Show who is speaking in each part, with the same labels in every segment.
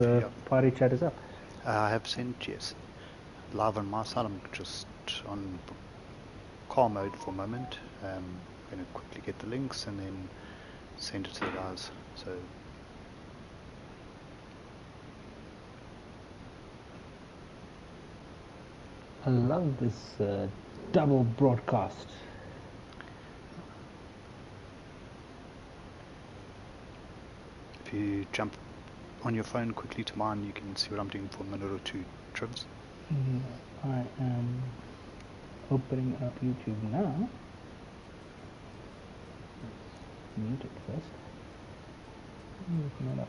Speaker 1: The party chat is up.
Speaker 2: I have sent, yes. Live on my side, I'm just on car mode for a moment. I'm going to quickly get the links and then send it to the guys. So
Speaker 1: I love this double broadcast.
Speaker 2: if you jump on your phone quickly to mine, you can see what I'm doing for a minute or two, Trivs.
Speaker 1: I am opening up YouTube now. Let's mute it first. Open it up.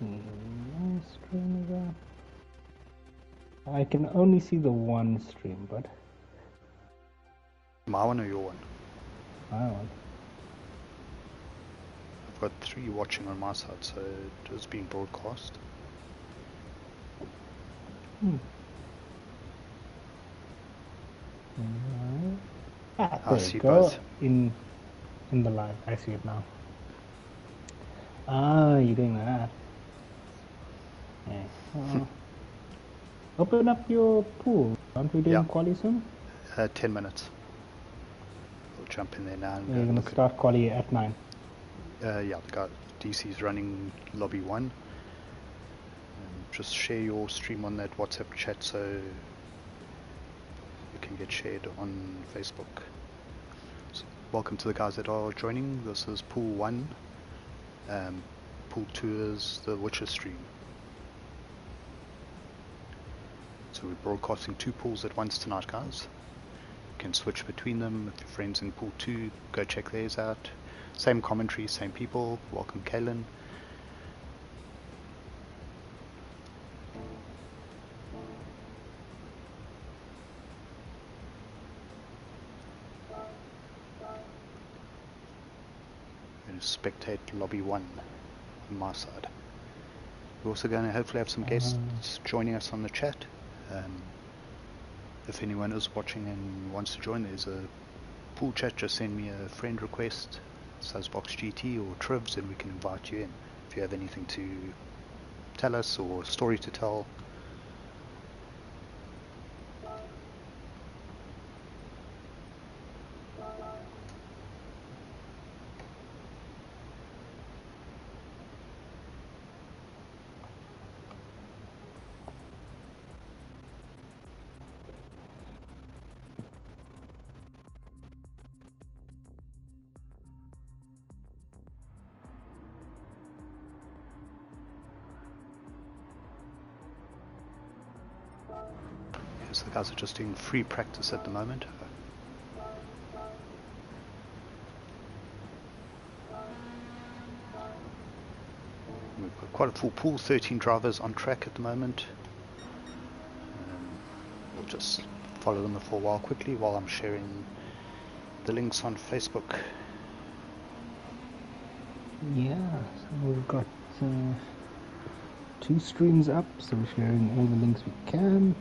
Speaker 1: My stream is up. I can only see the one stream, but
Speaker 2: My one or your one?
Speaker 1: my one.
Speaker 2: I've got 3 watching on my side, so it was being broadcast.
Speaker 1: There you go. Both. In the live, I see it now. Ah, you're doing that. Yeah. Open up your pool. Aren't we doing quali soon?
Speaker 2: 10 minutes. We'll jump in there now. And
Speaker 1: you're going to start quali at 9.
Speaker 2: Yeah, the guy DC's running lobby 1. Just share your stream on that WhatsApp chat so it can get shared on Facebook. So welcome to the guys that are joining. This is pool 1. Pool 2 is the Witcher stream. So we're broadcasting 2 pools at once tonight, guys. You can switch between them. If your friends in pool 2, go check theirs out. Same commentary, same people. Welcome, Kaylin. And spectate lobby 1 on my side. We're also going to hopefully have some guests joining us on the chat. If anyone is watching and wants to join, there's a pool chat. Just send me a friend request, Suzzbox GT or Trivs, and we can invite you in if you have anything to tell us or a story to tell. So the guys are just doing free practice at the moment. We've got quite a full pool, 13 drivers on track at the moment. We'll just follow them for a while quickly while I'm sharing the links on Facebook.
Speaker 1: Yeah, so we've got 2 streams up, so we're sharing all the links we can.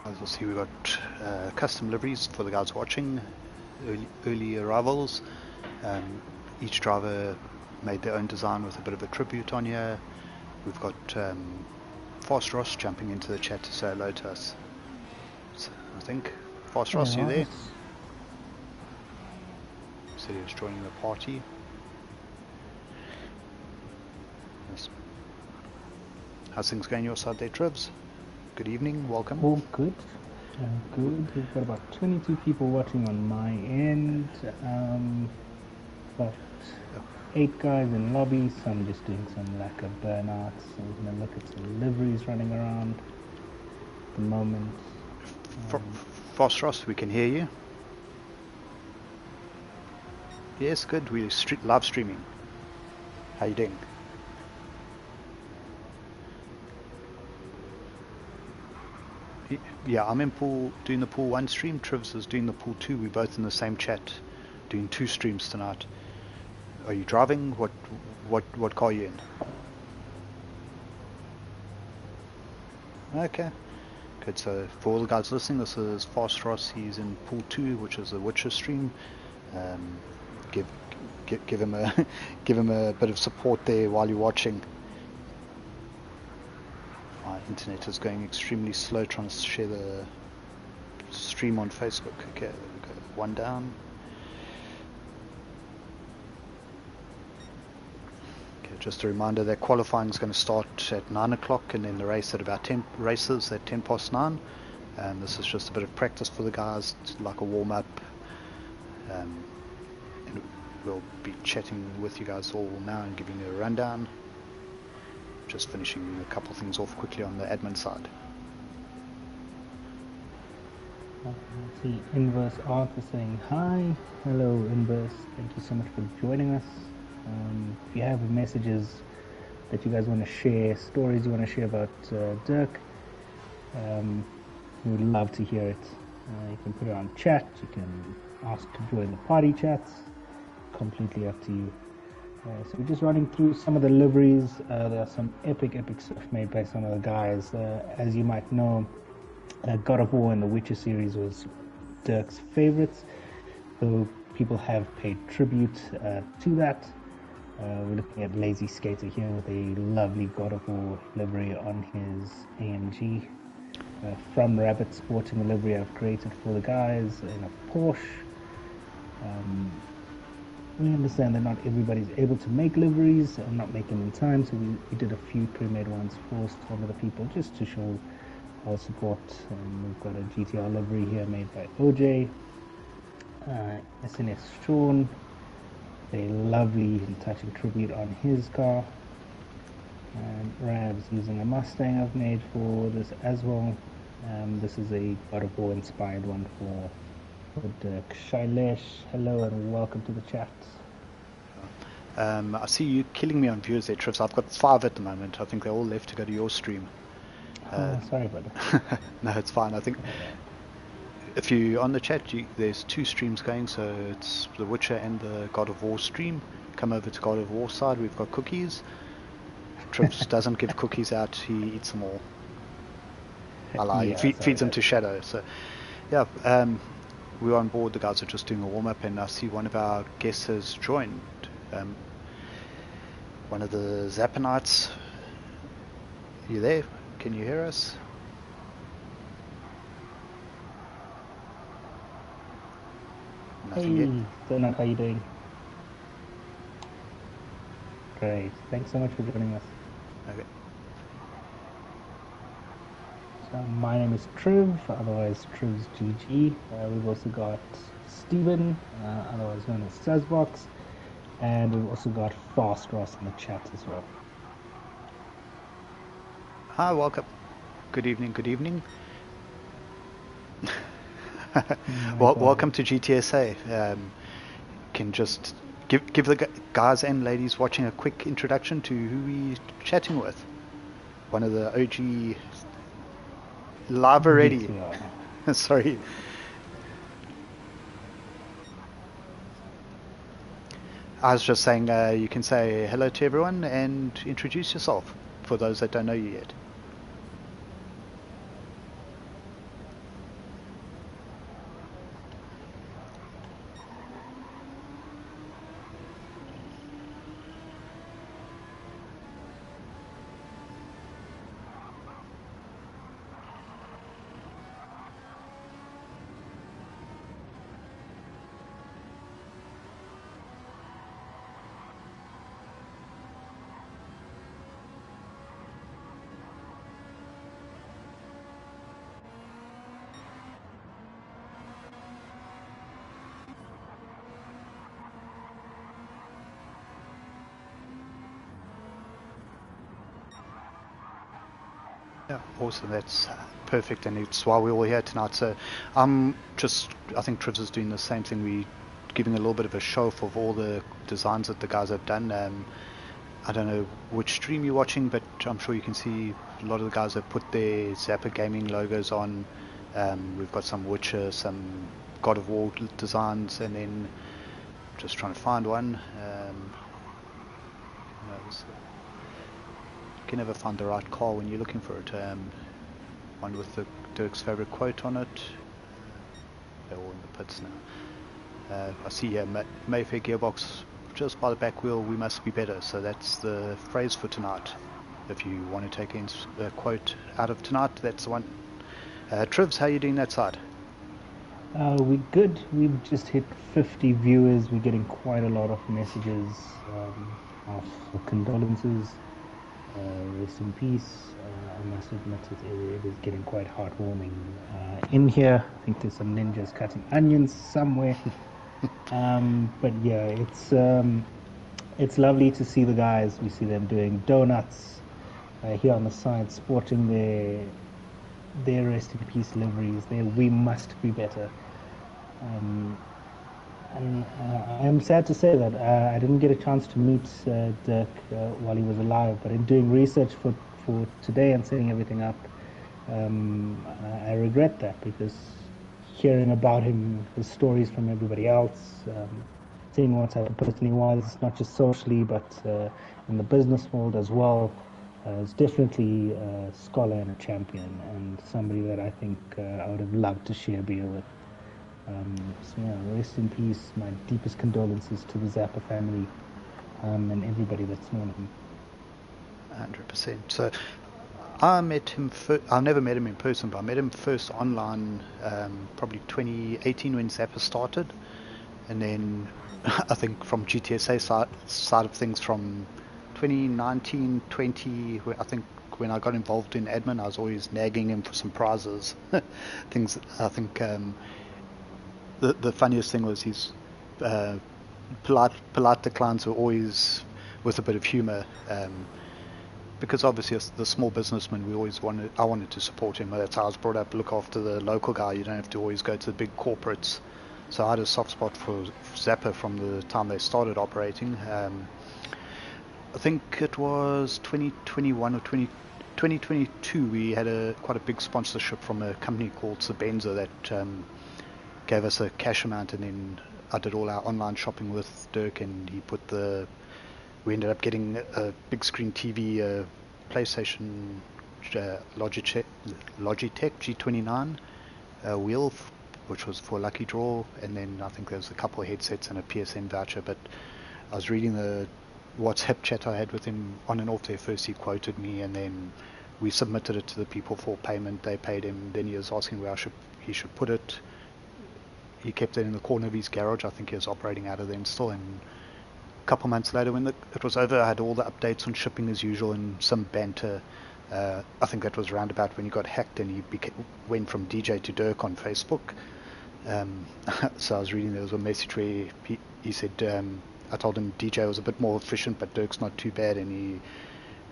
Speaker 2: As you'll see, we've got custom liveries for the guys watching, early arrivals. Each driver made their own design with a bit of a tribute on here. We've got Fast Ross jumping into the chat to say hello to us. So I think, Fast Ross, you there? Said he was joining the party. Yes. How's things going your side there, Trivs? Good evening, welcome.
Speaker 1: All good. Good. We've got about 22 people watching on my end. About 8 guys in lobby. Some just doing some lack of burnouts. So we're going to look at some liveries running around at the moment.
Speaker 2: Fostros, we can hear you. Yes, good. We're live streaming. How you doing? Yeah, I'm in doing the pool 1 stream. Trivs is doing the pool 2. We're both in the same chat, doing 2 streams tonight. Are you driving? What car are you in? Okay, good. So for all the guys listening, this is Fast Ross. He's in pool 2, which is the Witcher stream. Give him a give him a bit of support there while you're watching. My internet is going extremely slow trying to share the stream on Facebook. Okay, there we go. 1 down. Okay, just a reminder that qualifying is going to start at 9 o'clock and then the race at about 10 races at 10 past 9. This is just a bit of practice for the guys, like a warm up. And we'll be chatting with you guys all now and giving you a rundown. Just finishing a couple things off quickly on the admin side.
Speaker 1: Let's see, Inverse Arthur saying hi. Hello, Inverse. Thank you so much for joining us. If you have messages that you guys want to share, stories you want to share about Durk, we would love to hear it. You can put it on chat. You can ask to join the party chats. Completely up to you. So we're just running through some of the liveries. There are some epic stuff made by some of the guys. As you might know, God of War and the Witcher series was Durk's favorites. So people have paid tribute to that. We're looking at Lazy Skater here with a lovely God of War livery on his AMG. From Rabbit sporting a livery I've created for the guys in a Porsche. We understand that not everybody's able to make liveries or not make them in time, so we did a few pre-made ones for some of the people just to show our support. We've got a GTR livery here made by OJ, SNS Sean, a lovely and touching tribute on his car, and Rabs using a Mustang I've made for this as well. This is a God of War inspired one for Durk. Shailesh, hello and welcome to the chat.
Speaker 2: I see you killing me on viewers there, Trivs. I've got 5 at the moment. I think they're all left to go to your stream.
Speaker 1: Sorry about that.
Speaker 2: No, it's fine. I think if you're on the chat, there's 2 streams going, so it's the Witcher and the God of War stream. Come over to God of War side. We've got cookies. Trivs doesn't give cookies out. He eats them all. I lie.
Speaker 1: Yeah,
Speaker 2: he feeds them to Shadow. So, yeah. We're on board. The guys are just doing a warm-up, and I see one of our guests has joined. One of the Zappa Knights. Are you there? Can you hear us? Nothing
Speaker 1: hey,
Speaker 2: yet.
Speaker 1: Donut, how you doing? Great. Thanks so much for joining us.
Speaker 2: Okay.
Speaker 1: So my name is Triv, otherwise Triv's GG. We've also got Steven, otherwise known as Sazbox, and we've also got Fast Ross in the chat as well.
Speaker 2: Hi, welcome. Good evening. Good evening. Welcome to Gtsa. Can just give the guys and ladies watching a quick introduction to who we're chatting with. One of the OG live already. Sorry. I was just saying you can say hello to everyone and introduce yourself for those that don't know you yet. Yeah, awesome. That's perfect, and it's why we're all here tonight. So, I think Trivs is doing the same thing. We giving a little bit of a show off of all the designs that the guys have done. I don't know which stream you're watching, but I'm sure you can see a lot of the guys have put their Zappa gaming logos on. We've got some Witcher, some God of War designs, and then just trying to find one. You can never find the right car when you're looking for it. One with Durk's favorite quote on it. They're all in the pits now. I see here Mayfair gearbox just by the back wheel. We must be better. So that's the phrase for tonight. If you want to take a quote out of tonight, that's the one. Trivs, how are you doing that side?
Speaker 1: We're good. We've just hit 50 viewers. We're getting quite a lot of messages of condolences. Rest in peace. I must admit it is getting quite heartwarming in here. I think there's some ninjas cutting onions somewhere. But yeah, it's lovely to see the guys. We see them doing donuts here on the side, sporting their rest in peace liveries. Their we must be better. And I'm sad to say that I didn't get a chance to meet Durk while he was alive, but in doing research for today and setting everything up, I regret that, because hearing about him, his stories from everybody else, seeing what type of person he was, not just socially, but in the business world as well, is definitely a scholar and a champion, and somebody that I think I would have loved to share beer with. So yeah, rest in peace. My deepest condolences to the Zappa family and everybody that's known him.
Speaker 2: 100%. So I met him. I never met him in person, but I met him first online, probably 2018 when Zappa started, and then I think from Gtsa side of things from 2019, 20. I think when I got involved in admin, I was always nagging him for some prizes, things. I think. The funniest thing was his polite declines were always with a bit of humour, because obviously as the small businessman, I wanted to support him. That's how I was brought up. Look after the local guy. You don't have to always go to the big corporates. So I had a soft spot for Zappa from the time they started operating. I think it was 2021 or 2022. We had quite a big sponsorship from a company called Sabenza that gave us a cash amount, and then I did all our online shopping with Durk, and we ended up getting a big screen TV, PlayStation Logitech G29 wheel, which was for a lucky draw, and then I think there was a couple of headsets and a PSN voucher. But I was reading the WhatsApp chat I had with him on and off there. First he quoted me, and then we submitted it to the people for payment. They paid him. Then he was asking where he should put it. He kept it in the corner of his garage. I think he was operating out of them still. And a couple months later, when it was over, I had all the updates on shipping as usual and some banter. I think that was around about when he got hacked and he went from DJ to Durk on Facebook. So I was reading, there was a message where he said, I told him DJ was a bit more efficient, but Durk's not too bad. And he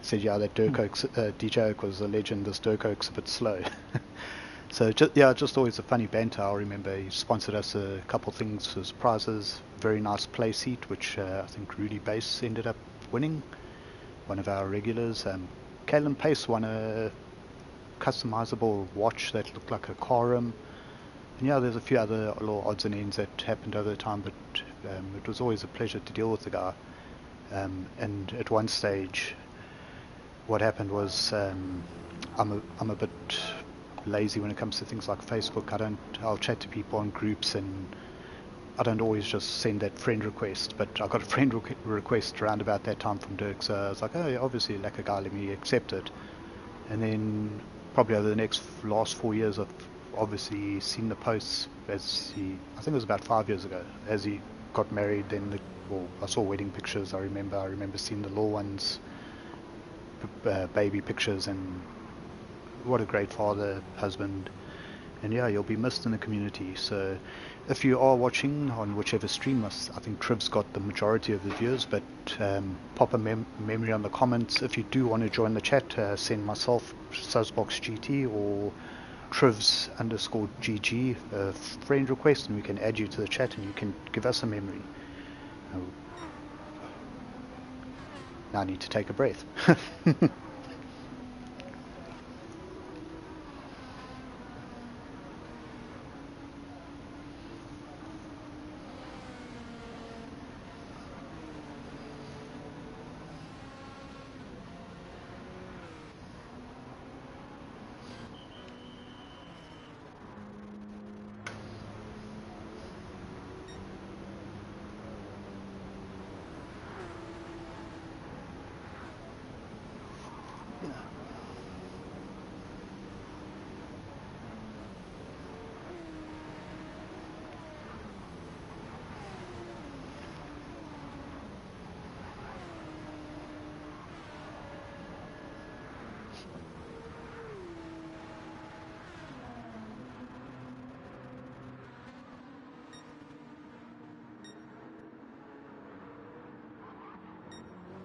Speaker 2: said, yeah, that DJ Oak was a legend. This Durk Oak's a bit slow. So just always a funny banter. I remember he sponsored us a couple things as prizes. Very nice play seat, which I think Rudy Bass ended up winning, one of our regulars. Kalen Pace won a customizable watch that looked like a car rim. And yeah, there's a few other little odds and ends that happened over the time, but it was always a pleasure to deal with the guy. And at one stage, what happened was I'm a bit lazy when it comes to things like Facebook. I'll chat to people on groups, and I don't always just send that friend request, but I got a friend request around about that time from Durk, so I was like, oh yeah, obviously like a guy, let me accept it. And then probably over the last 4 years, I've obviously seen the posts I think it was about 5 years ago, as he got married. Then I saw wedding pictures. I remember seeing the little ones, baby pictures, and what a great father, husband. And yeah, you'll be missed in the community. So if you are watching on whichever stream, I think Triv's got the majority of the viewers, but pop a memory on the comments. If you do want to join the chat, send myself, SuzboxGT, or Trivs_GG a friend request, and we can add you to the chat and you can give us a memory. Now I need to take a breath.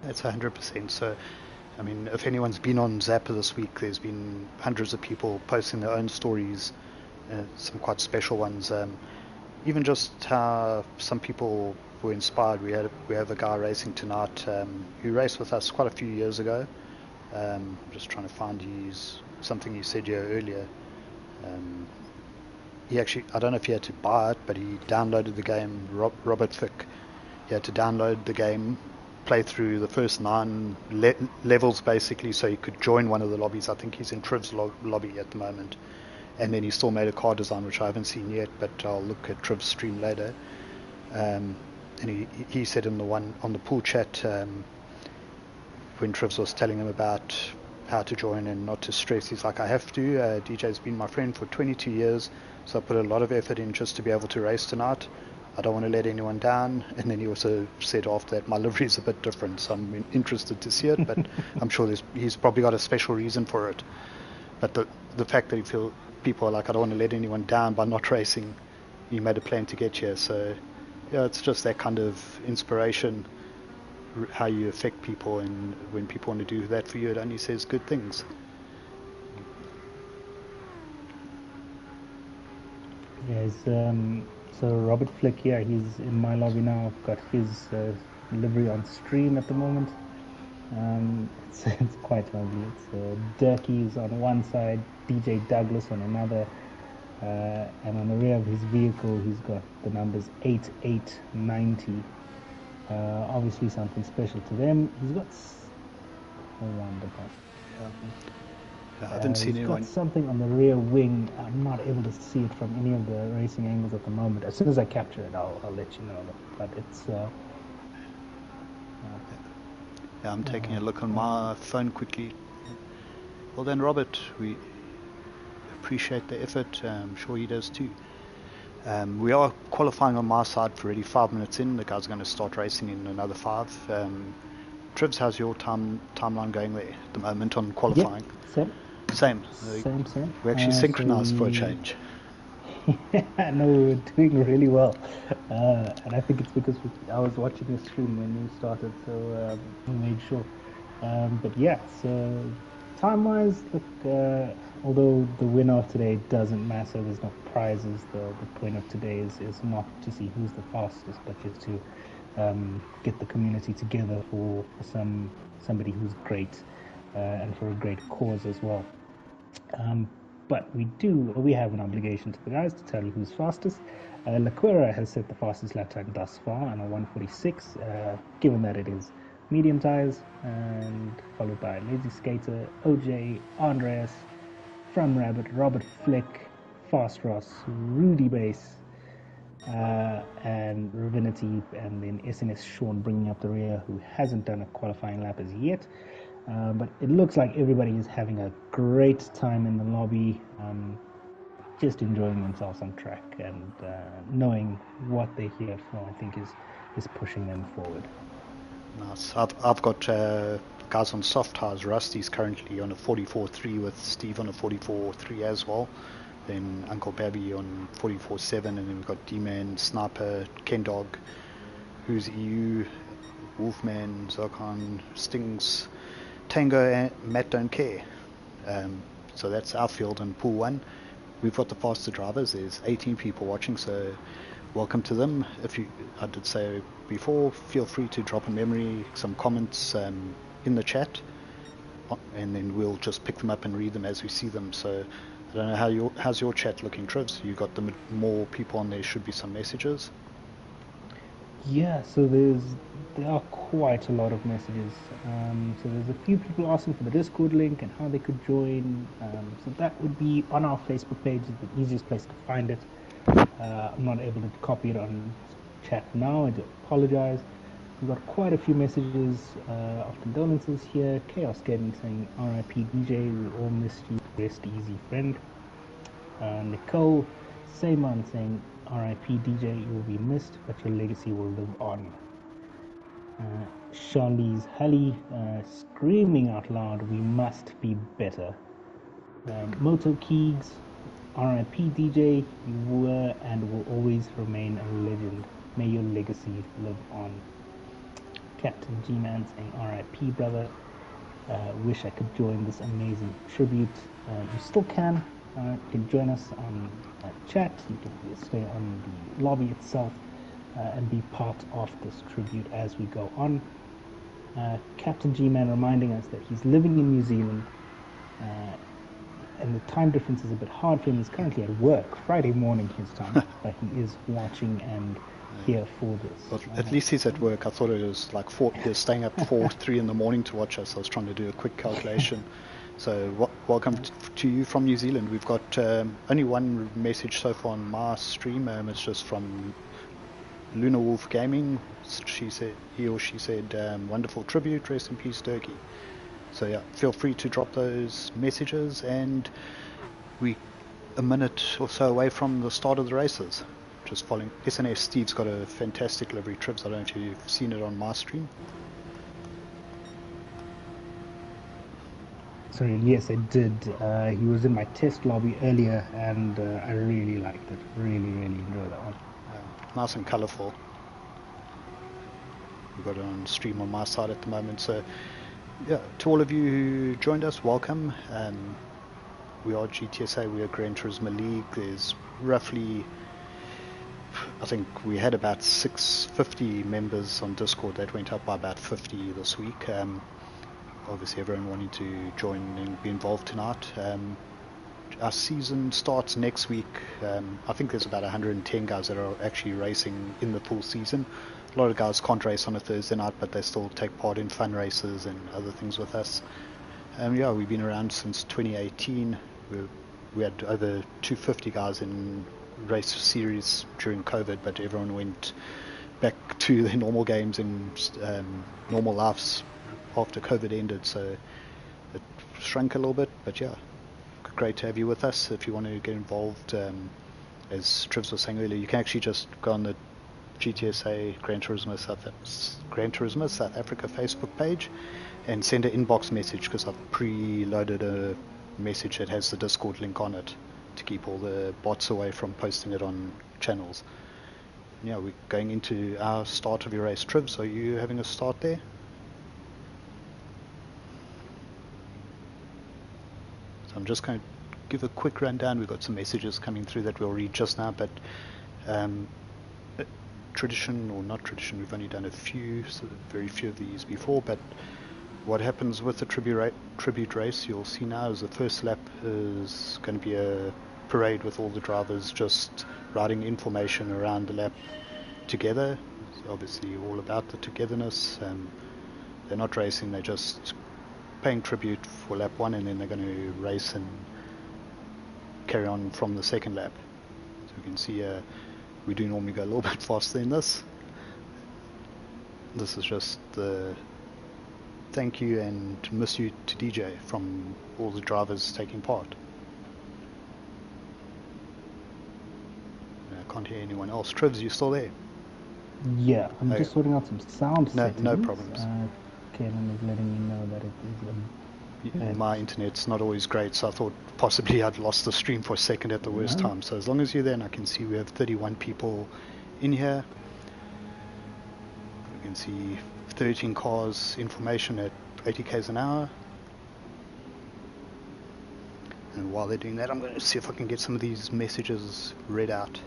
Speaker 2: That's 100%. So, I mean, if anyone's been on Zappa this week, there's been hundreds of people posting their own stories, some quite special ones. Even just how some people were inspired. We have a guy racing tonight who raced with us quite a few years ago. Just trying to find something he said here earlier. He actually, I don't know if he had to buy it, but he downloaded the game. Robert Fick. He had to download the game, play through the first 9 levels basically, so he could join one of the lobbies. I think he's in Triv's lobby at the moment, and then he still made a car design which I haven't seen yet, but I'll look at Triv's stream later. And he said in the one on the pool chat when Trivs was telling him about how to join and not to stress, he's like, I have to. DJ's been my friend for 22 years, so I put a lot of effort in just to be able to race tonight. I don't want to let anyone down. And then he also said after that, my livery is a bit different, so I'm interested to see it, but I'm sure he's probably got a special reason for it. But the fact that people are like, I don't want to let anyone down by not racing, he made a plan to get here. So yeah, it's just that kind of inspiration, how you affect people, and when people want to do that for you, it only says good things.
Speaker 1: Yes, so Robert Flick here, he's in my lobby now. I've got his livery on stream at the moment. It's quite lovely. It's Durkey's on one side, DJ Douglas on another, and on the rear of his vehicle he's got the numbers 8890. Obviously something special to them. He's got wonderful.
Speaker 2: I haven't seen anyone.
Speaker 1: He's got something on the rear wing. I'm not able to see it from any of the racing angles at the moment. As soon as I capture it, I'll let you know. But it's.
Speaker 2: Yeah, I'm taking a look on my phone quickly. Well then, Robert, we appreciate the effort. I'm sure he does too. We are qualifying on my side for already 5 minutes in. The guys are going to start racing in another 5. Trivs, how's your timeline going there at the moment on qualifying?
Speaker 1: Yep,
Speaker 2: Same. We're actually synchronized for a change.
Speaker 1: Yeah, no, we're doing really well. And I think it's because I was watching the stream when you started, so we made sure. But yeah, so time-wise, look, although the winner of today doesn't matter, there's no prizes, the point of today is not to see who's the fastest, but just to get the community together for somebody who's great and for a great cause as well. But we have an obligation to the guys to tell you who's fastest. Laquera has set the fastest lap time thus far on a 1:46, given that it is medium tires, and followed by Lazy Skater, OJ, Andreas, From Rabbit, Robert Flick, Fast Ross, Rudy Base, and Ravinity, and then SNS Sean bringing up the rear, who hasn't done a qualifying lap as yet. But it looks like everybody is having a great time in the lobby, just enjoying themselves on track, and knowing what they're here for, I think is pushing them forward.
Speaker 2: Nice. I've got guys on soft tires. Rusty's currently on a 44.3 with Steve on a 44.3 as well. then Uncle Babby on 44-7, and then we've got D-Man, Sniper, Ken Dog, Who's EU, Wolfman, Zircon, Stings, Tango, and Matt Don't Care. So that's our field in Pool 1. We've got the faster drivers. There's 18 people watching, so welcome to them. I did say before, feel free to drop a memory, some comments in the chat, and then we'll just pick them up and read them as we see them. So I don't know how's your chat looking, Trivs? You got more people on there. Should be some messages.
Speaker 1: Yeah, so there are quite a lot of messages. So there's a few people asking for the Discord link and how they could join. So that would be on our Facebook page, is the easiest place to find it. I'm not able to copy it on chat now, I do apologize. We've got quite a few messages of condolences here. Chaos Gaming saying RIP DJ, we all miss you, rest easy friend. Nicole Sayman saying RIP DJ, you will be missed, but your legacy will live on. Charlize Halley screaming out loud, we must be better. Moto Keegs, RIP DJ, you were and will always remain a legend. May your legacy live on. Captain G-Man saying RIP brother, wish I could join this amazing tribute. You still can. You can join us on chat, you can stay on the lobby itself and be part of this tribute as we go on. Captain G-Man reminding us that he's living in New Zealand and the time difference is a bit hard for him. He's currently at work, Friday morning his time, but he is watching and here for this.
Speaker 2: Well, at least he's at work. I thought it was like 4, he was staying up 3 in the morning to watch us. I was trying to do a quick calculation. So welcome to you from New Zealand. We've got only one message so far on my stream. It's just from Luna Wolf Gaming. He or she said, wonderful tribute, rest in peace Durky. So yeah, feel free to drop those messages, and we a minute or so away from the start of the races. Just following SNS. Steve's got a fantastic livery, Tribs. I don't know if you've seen it on my stream.
Speaker 1: Sorry, yes, I did. He was in my test lobby earlier, and I really liked it. Really enjoyed that one.
Speaker 2: Nice and colourful. We've got it on stream on my side at the moment. So, yeah, to all of you who joined us, welcome. We are Gtsa, we are Gran Turismo League. There's roughly, I think we had about 650 members on Discord. That went up by about 50 this week. Obviously everyone wanting to join and be involved tonight. Our season starts next week. I think there's about 110 guys that are actually racing in the full season. A lot of guys can't race on a Thursday night, but they still take part in fun races and other things with us. Yeah, we've been around since 2018. We had over 250 guys in race series during COVID, but everyone went back to their normal games and normal lives after COVID ended, so it shrunk a little bit. But yeah, great to have you with us. If you want to get involved, as Trivs was saying earlier, you can actually just go on the Gtsa Gran Turismo South Africa Facebook page and send an inbox message, because I've preloaded a message that has the Discord link on it to keep all the bots away from posting it on channels. Yeah, we're going into our start of your race. Trivs, are you having a start there? So I'm just going to give a quick rundown. We've got some messages coming through that we'll read just now, but tradition or not tradition, we've only done a few, so very few of these before, but what happens with the tribute race, you'll see now, is the first lap is going to be a parade with all the drivers just writing information around the lap together. It's obviously all about the togetherness. They're not racing, they're just paying tribute for lap 1, and then they're going to race and carry on from the second lap. So you can see we do normally go a little bit faster than this. This is just the thank you and miss you to DJ from all the drivers taking part. I can't hear anyone else. Trivs, you still there?
Speaker 1: Yeah, I'm just sorting out some sound settings.
Speaker 2: No problems.
Speaker 1: Kaylin is letting me know that it is a
Speaker 2: my internet's not always great, so I thought possibly I'd lost the stream for a second at the worst time. So as long as you're there, and I can see we have 31 people in here. We can see 13 cars, information at 80 k's an hour. And while they're doing that, I'm going to see if I can get some of these messages read out.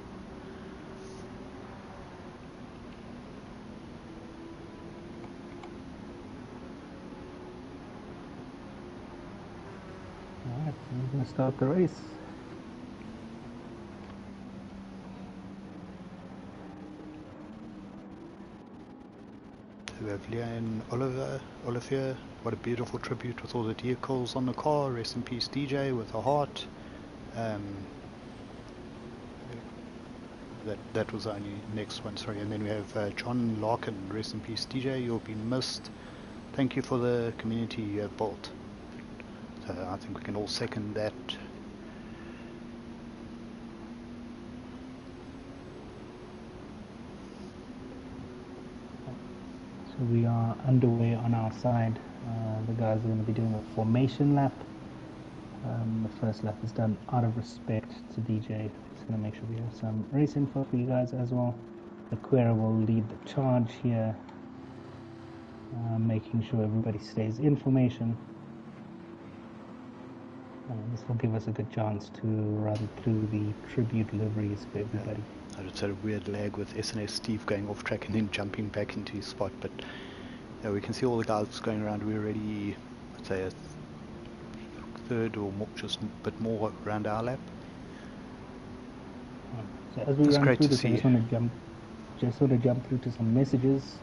Speaker 1: Alright, we're going to start the race.
Speaker 2: We have Leanne Olivier. What a beautiful tribute with all the decals on the car. Rest in peace, DJ, with a heart. That was the only next one, sorry. And then we have John Larkin. Rest in peace, DJ. You'll be missed. Thank you for the community you have built. So I think we can all second that.
Speaker 1: So we are underway on our side. The guys are going to be doing a formation lap. The first lap is done out of respect to DJ. Just going to make sure we have some race info for you guys as well. Aquera will lead the charge here, making sure everybody stays in formation. This will give us a good chance to run through the tribute liveries for everybody.
Speaker 2: I just had a weird lag with SNS Steve going off track and then jumping back into his spot, but yeah, we can see all the guys going around. We're already, I'd say, a third or more, just a bit more around our lap.
Speaker 1: So as we run through this, I just want to jump through to some messages.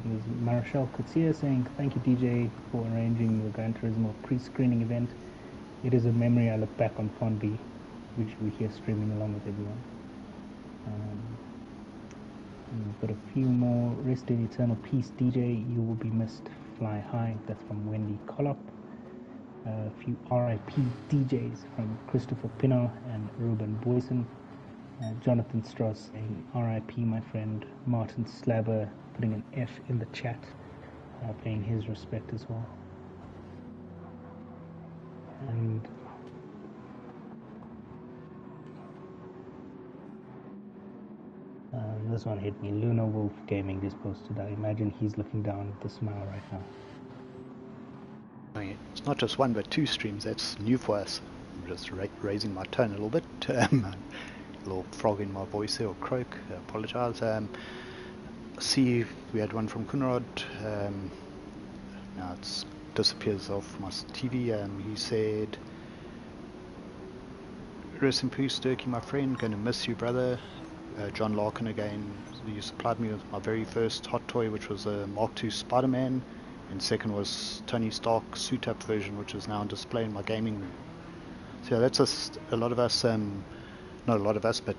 Speaker 1: There's Marshall Gtsa saying, "Thank you, DJ, for arranging the Gran Turismo pre-screening event. It is a memory I look back on fondly, which we hear streaming along with everyone." We've got a few more. "Rest in eternal peace, DJ. You will be missed. Fly high." That's from Wendy Collop. A few RIP DJs from Christopher Pino and Ruben Boyson. Jonathan Strauss saying, "RIP, my friend." Martin Slabber putting an F in the chat, paying his respect as well. And this one hit me. Luna Wolf Gaming just posted. I imagine he's looking down with a smile right now.
Speaker 2: It's not just one but two streams. That's new for us. I'm just raising my tone a little bit. A little frog in my voice there, or croak. I apologise. See, we had one from Kunrad. Now it disappears off my TV. He said, "Rest in peace, Durky, my friend. Going to miss you, brother." John Larkin again. You supplied me with my very first hot toy, which was a Mark II Spider-Man, and second was Tony Stark suit-up version, which is now on display in my gaming room. So yeah, that's a lot of us, not a lot of us, but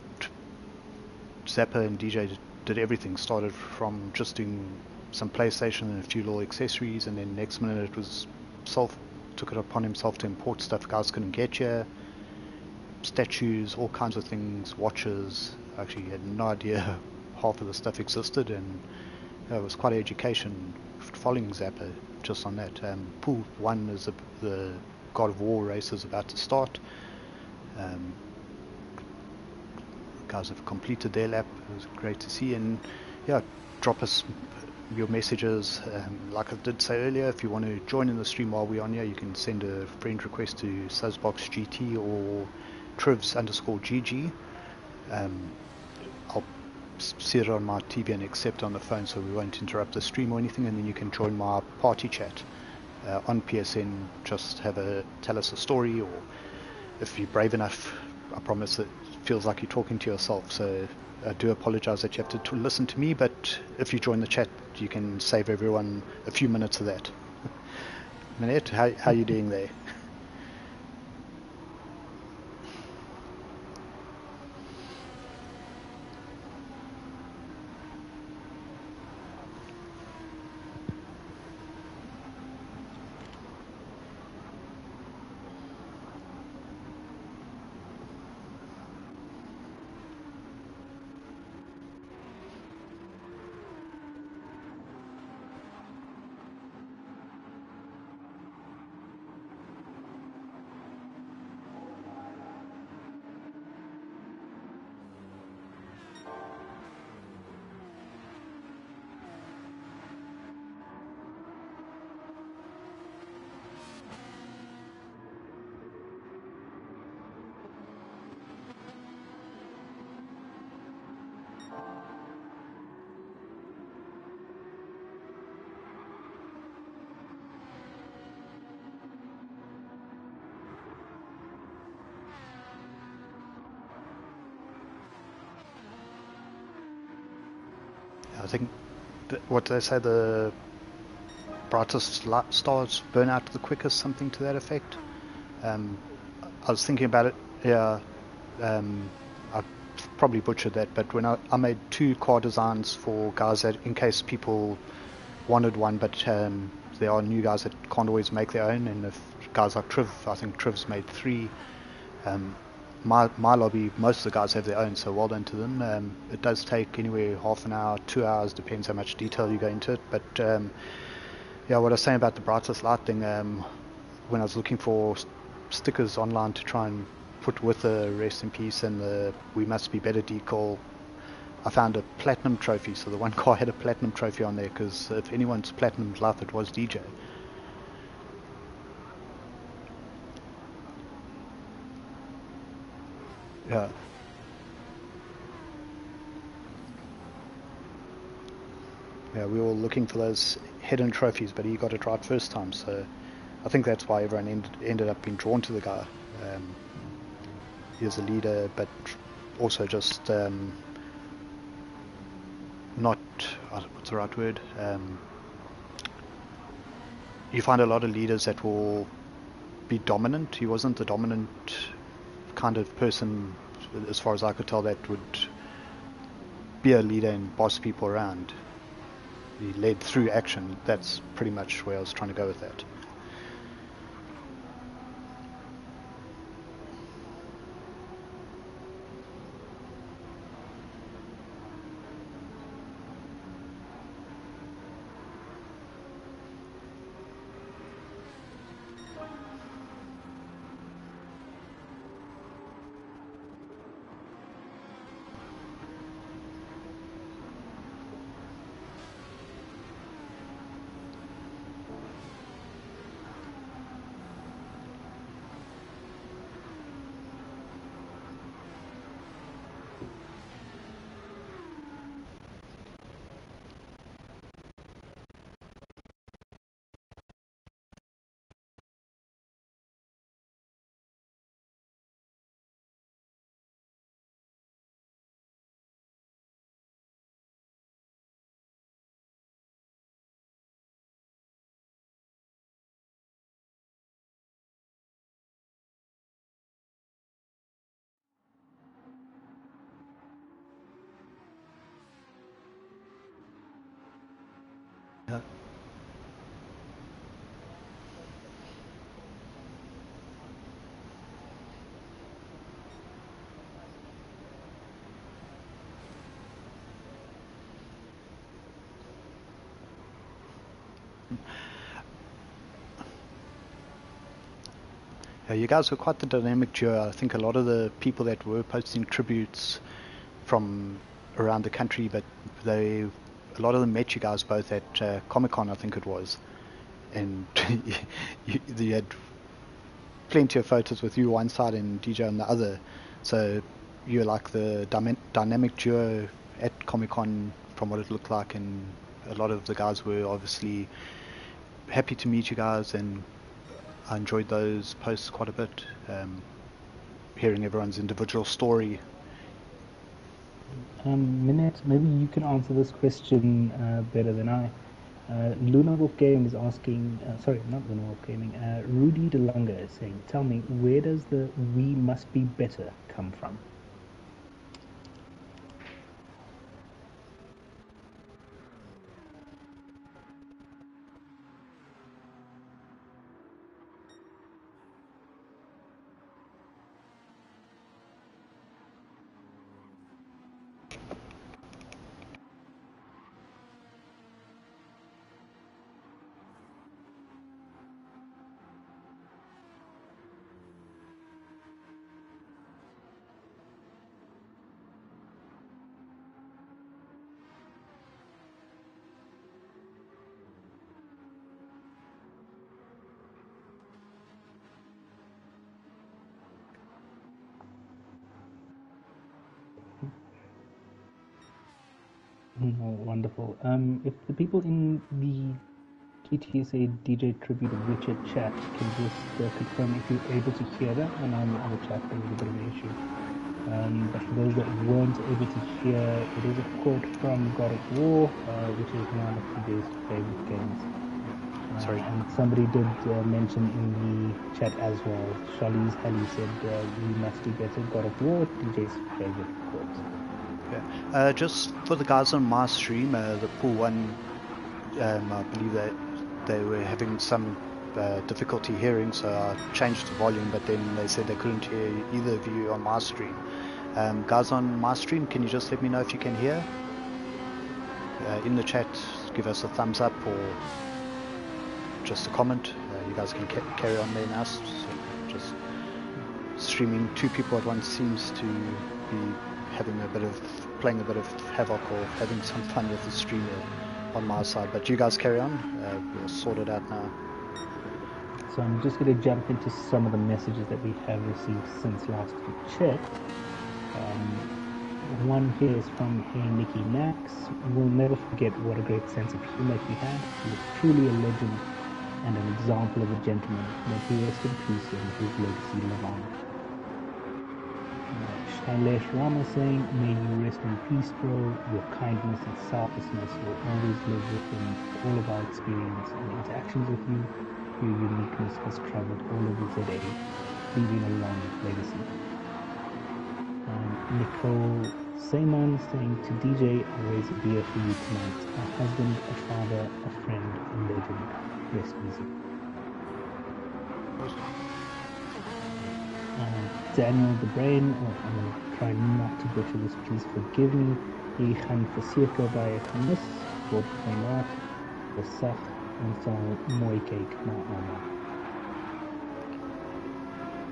Speaker 2: Zappa and DJ did everything. Started from just doing some PlayStation and a few little accessories, and then next minute it was took it upon himself to import stuff guys couldn't get here. Statues, all kinds of things, watches. I actually had no idea half of the stuff existed, and it was quite an education following Zappa just on that. Pool 1 is the God of War race is about to start. Guys have completed their lap. It was great to see, and yeah, drop us your messages. Like I did say earlier, if you want to join in the stream while we're on here, you can send a friend request to SuzboxGT or Trivs_GG. I'll see it on my TV and accept on the phone, so we won't interrupt the stream or anything, and then you can join my party chat on PSN. Just tell us a story, or if you're brave enough, I promise it feels like you're talking to yourself. So I do apologize that you have to listen to me, but if you join the chat, you can save everyone a few minutes of that. Manette, how are you doing there? I think what they say, the brightest stars burn out the quickest, something to that effect. I was thinking about it. Yeah, I probably butchered that, but when I made 2 car designs for guys that, in case people wanted one, but there are new guys that can't always make their own, and if guys like Triv, I think Triv's made 3. My lobby, most of the guys have their own, so well done to them. It does take anywhere half an hour, 2 hours, depends how much detail you go into it. But yeah, what I was saying about the brightest light thing, when I was looking for stickers online to try and put with the rest in peace and the we must be better decal, I found a platinum trophy. So the one car had a platinum trophy on there, because if anyone's platinum life, it was DJ. Yeah. Yeah, we were all looking for those hidden trophies, but he got it right first time. So I think that's why everyone ended up being drawn to the guy. He was a leader, but also just not, what's the right word? You find a lot of leaders that will be dominant. He wasn't the dominant kind of person, as far as I could tell, that would be a leader and boss people around. He led through action. That's pretty much where I was trying to go with that. Yeah. Yeah, you guys were quite the dynamic duo. I think a lot of the people that were posting tributes from around the country, but a lot of them met you guys both at Comic-Con, I think it was, and you had plenty of photos with you one side and DJ on the other. So you're like the dynamic duo at Comic-Con, from what it looked like, and a lot of the guys were obviously happy to meet you guys, and I enjoyed those posts quite a bit, hearing everyone's individual story.
Speaker 1: Minette, maybe you can answer this question better than I. Luna Wolf Gaming is asking, sorry, not Luna Wolf Gaming, Rudy DeLonga is saying, tell me, where does the "we must be better" come from? Oh, wonderful. If the people in the Gtsa DJ Tribute of Richard chat can just confirm if you're able to hear that, and on the other chat there was a bit of an issue. But for those that weren't able to hear, it is a quote from God of War, which is one of today's favorite games.
Speaker 2: Sorry.
Speaker 1: And somebody did mention in the chat as well. Charlize Halley said, "We must do better." God of War, DJ's favorite quote.
Speaker 2: Yeah. Just for the guys on my stream, the pool one, I believe that they were having some difficulty hearing, so I changed the volume, but then they said they couldn't hear either of you on my stream. Guys on my stream, can you just let me know if you can hear? In the chat, give us a thumbs up or just a comment. You guys can carry on there now. So just streaming two people at once seems to be having playing a bit of havoc or having some fun with the stream on my side. But you guys carry on. We'll sort it out now.
Speaker 1: So I'm just going to jump into some of the messages that we have received since last we checked. One here is from Hey Nikki Max. We'll never forget what a great sense of humor he had. He was truly a legend and an example of a gentleman. May he rest in peace and his legacy live on. Shailesh Rama saying, "May you rest in peace, bro. Your kindness and selflessness will always live within all of our experience and interactions with you. Your uniqueness has traveled all over ZA, leaving a long legacy." Nicole Simon saying, "To DJ, I'll raise a beer for you tonight. A husband, a father, a friend, a legend. Rest easy." Daniel the Brain, I'm going to try not to butcher this, please forgive me. Jy gaan verseker baie gemis word gemaak. Besag en sal mooi kyk na almal.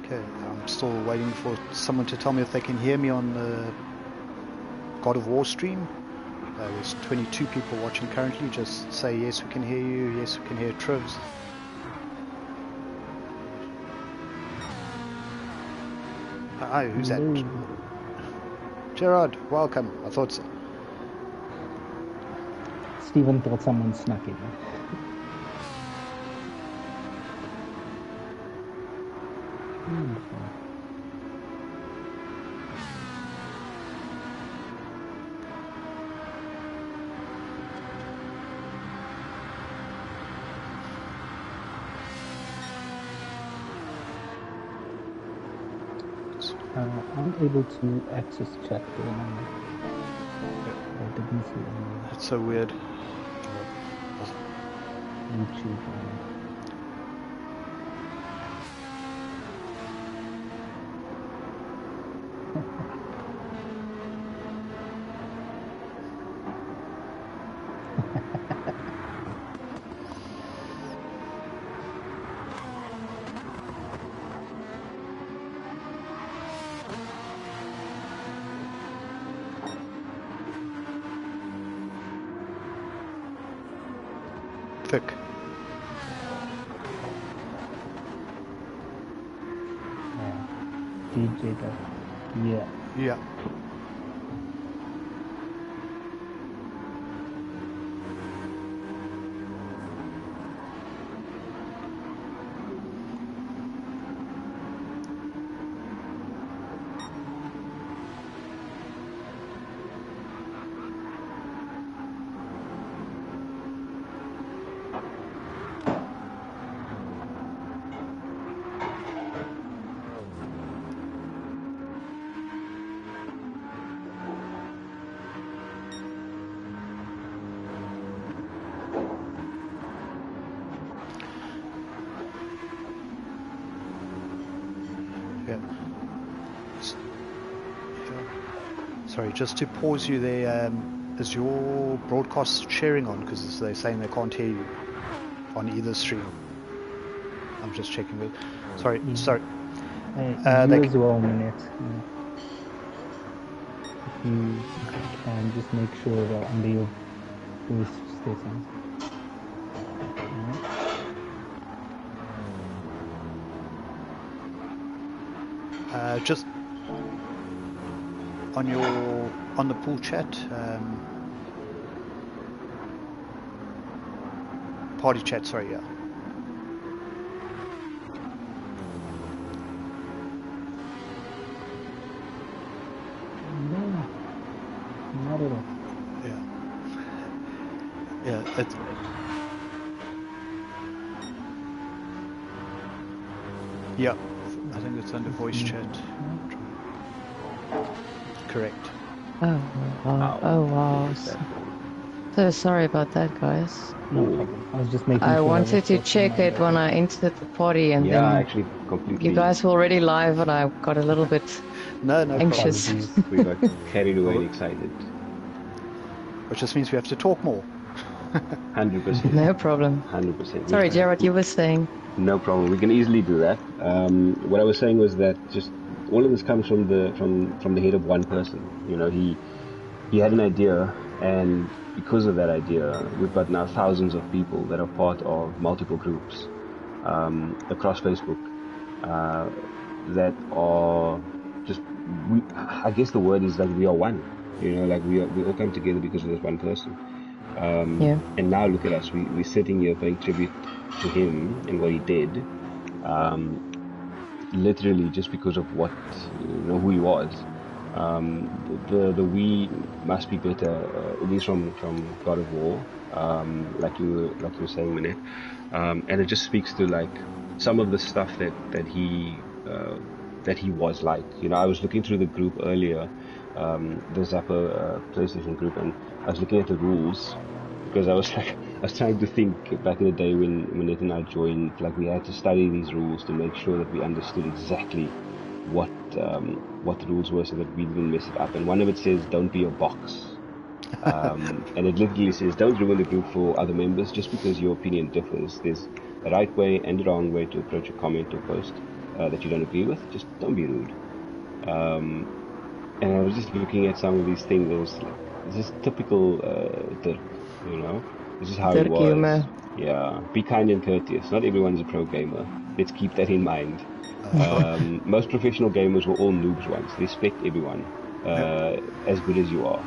Speaker 2: Okay, I'm still waiting for someone to tell me if they can hear me on the God of War stream. There's 22 people watching currently. Just say yes, we can hear you. Yes, we can hear Trivs. Hi, who's that? Gerard, welcome. I thought so.
Speaker 1: Stephen thought someone snuck in. Wonderful. I'm able to access chat there now. I didn't see any.
Speaker 2: That's so weird.
Speaker 1: YouTube.
Speaker 2: Thick.
Speaker 1: DJ yeah.
Speaker 2: Yeah. Sorry, just to pause you there, is your broadcast sharing on? Because they're saying they can't hear you on either stream. I'm just checking with. Sorry.
Speaker 1: You as well, Minette. If you can just make sure that under your voice stations.
Speaker 2: Just on the pool chat, party chat. Sorry, yeah. Yeah, I think it's under voice chat. Correct.
Speaker 3: Oh wow. So sorry about that, guys.
Speaker 1: No problem. I was just making
Speaker 3: I
Speaker 1: sure
Speaker 3: wanted to
Speaker 1: was
Speaker 3: check it when I entered the party, and
Speaker 4: Yeah,
Speaker 3: then
Speaker 4: actually, completely.
Speaker 3: you guys were already live, and I got a little bit
Speaker 2: No
Speaker 3: anxious.
Speaker 2: problem.
Speaker 4: We got carried away and excited.
Speaker 2: Which just means we have to talk more.
Speaker 4: 100%.
Speaker 3: No problem.
Speaker 4: 100%.
Speaker 3: Sorry, Jared, you were saying.
Speaker 4: No problem. We can easily do that. What I was saying was that just all of this comes from the head of one person. You know, he had an idea, and because of that idea, we've got now thousands of people that are part of multiple groups across Facebook that are just. I guess the word is like we are one. You know, like we all come together because of this one person.
Speaker 3: Yeah.
Speaker 4: And now look at us. We're sitting here paying tribute to him and what he did. Literally just because of what who he was. The we must be better. It is from God of War, like you were saying, Manette, and it just speaks to like some of the stuff that he was like. You know, I was looking through the group earlier, the Zappa PlayStation group, and I was looking at the rules because I was trying to think back in the day when Manette and I joined. Like we had to study these rules to make sure that we understood exactly what the rules were so that we didn't mess it up. And one of it says, "Don't be a box," and it literally says, "Don't ruin the group for other members just because your opinion differs. There's a right way and a wrong way to approach a comment or post that you don't agree with. Just don't be rude." And I was just looking at some of these things. It was like, this is typical Durk, you know. This is how
Speaker 3: Durk
Speaker 4: it was.
Speaker 3: humor.
Speaker 4: Yeah, be kind and courteous. Not everyone's a pro gamer. Let's keep that in mind. Most professional gamers were all noobs once. Respect everyone, as good as you are.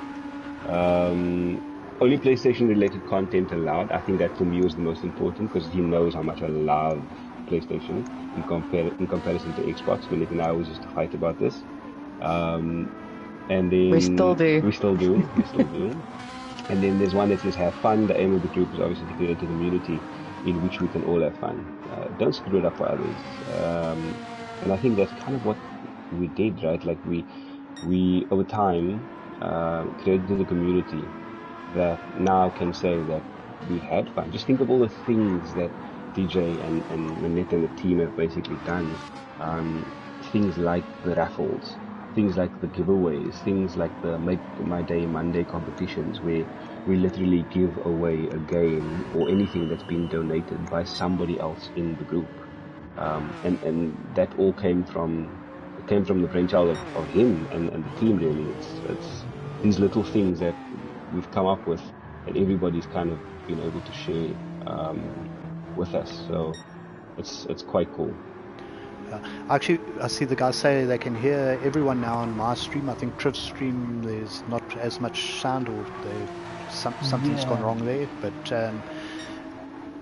Speaker 4: Only PlayStation related content allowed. I think that for me was the most important because he knows how much I love PlayStation in comparison to Xbox. When Nick and I always used to fight about this. And then
Speaker 3: We still do.
Speaker 4: We still do. And then there's one that says have fun. The aim of the group is obviously to create a community in which we can all have fun. Don't screw it up for others. And I think that's kind of what we did, right? Like we over time created a community that now can say that we had fun. Just think of all the things that DJ and Manette and the team have basically done. Things like the raffles, things like the giveaways, things like the Make My Day Monday competitions where we literally give away a game or anything that's been donated by somebody else in the group. And that all came from the brainchild of him and the team really. It's these little things that we've come up with that everybody's kind of been able to share with us. So it's quite cool.
Speaker 2: Actually, I see the guys say they can hear everyone now on my stream. I think Triv's stream, there's not as much sound, or something's gone wrong there. But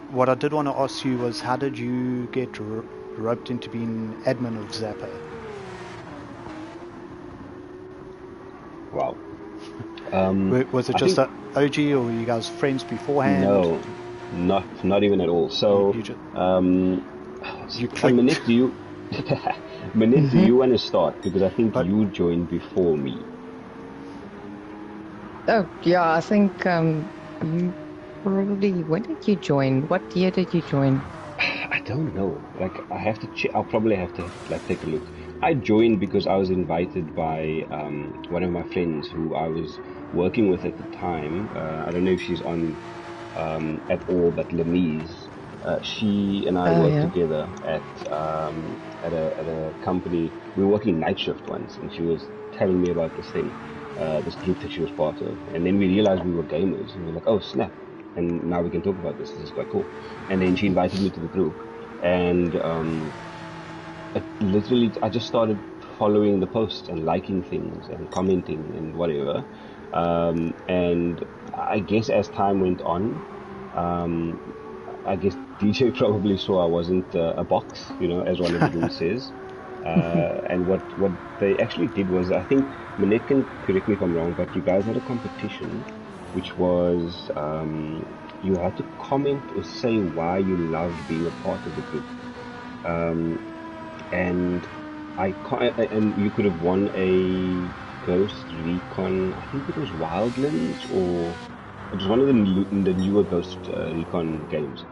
Speaker 2: what I did want to ask you was, how did you get roped into being admin of Zappa?
Speaker 4: Wow.
Speaker 2: Was it just an OG, or were you guys friends beforehand?
Speaker 4: No, not even at all. So, Manette, do you Manette, do you want to start? Because I think you joined before me.
Speaker 3: Oh, yeah, I think you probably... When did you join? What year did you join?
Speaker 4: I don't know. Like, I have to check. I'll probably have to take a look. I joined because I was invited by one of my friends who I was working with at the time. I don't know if she's on at all, but Lemise. She and I worked together at a company. We were working night shift once, and she was telling me about this thing, this group that she was part of. And then we realized we were gamers, and we were like, oh snap! And now we can talk about this. This is quite cool. And then she invited me to the group, and I just started following the posts and liking things and commenting and whatever. And I guess as time went on, I guess DJ probably saw I wasn't a box, as one of the rules says. And what they actually did was, I think Manette can correct me if I'm wrong, but you guys had a competition which was you had to comment or say why you loved being a part of the group. And and you could have won a Ghost Recon. I think it was Wildlands, or it was one of the newer Ghost Recon games.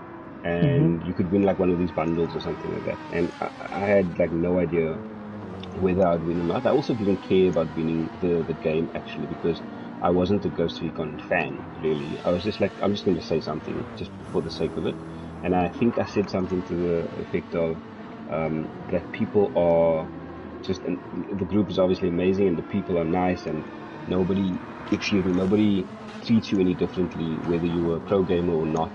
Speaker 4: And you could win like one of these bundles or something like that. And I had like no idea whether I'd win or not. I also didn't care about winning the game actually, because I wasn't a Ghost Recon fan really. I was just like, I'm just going to say something just for the sake of it. And I think I said something to the effect of that people are just, and the group is obviously amazing and the people are nice, and nobody treats you any differently whether you're a pro gamer or not.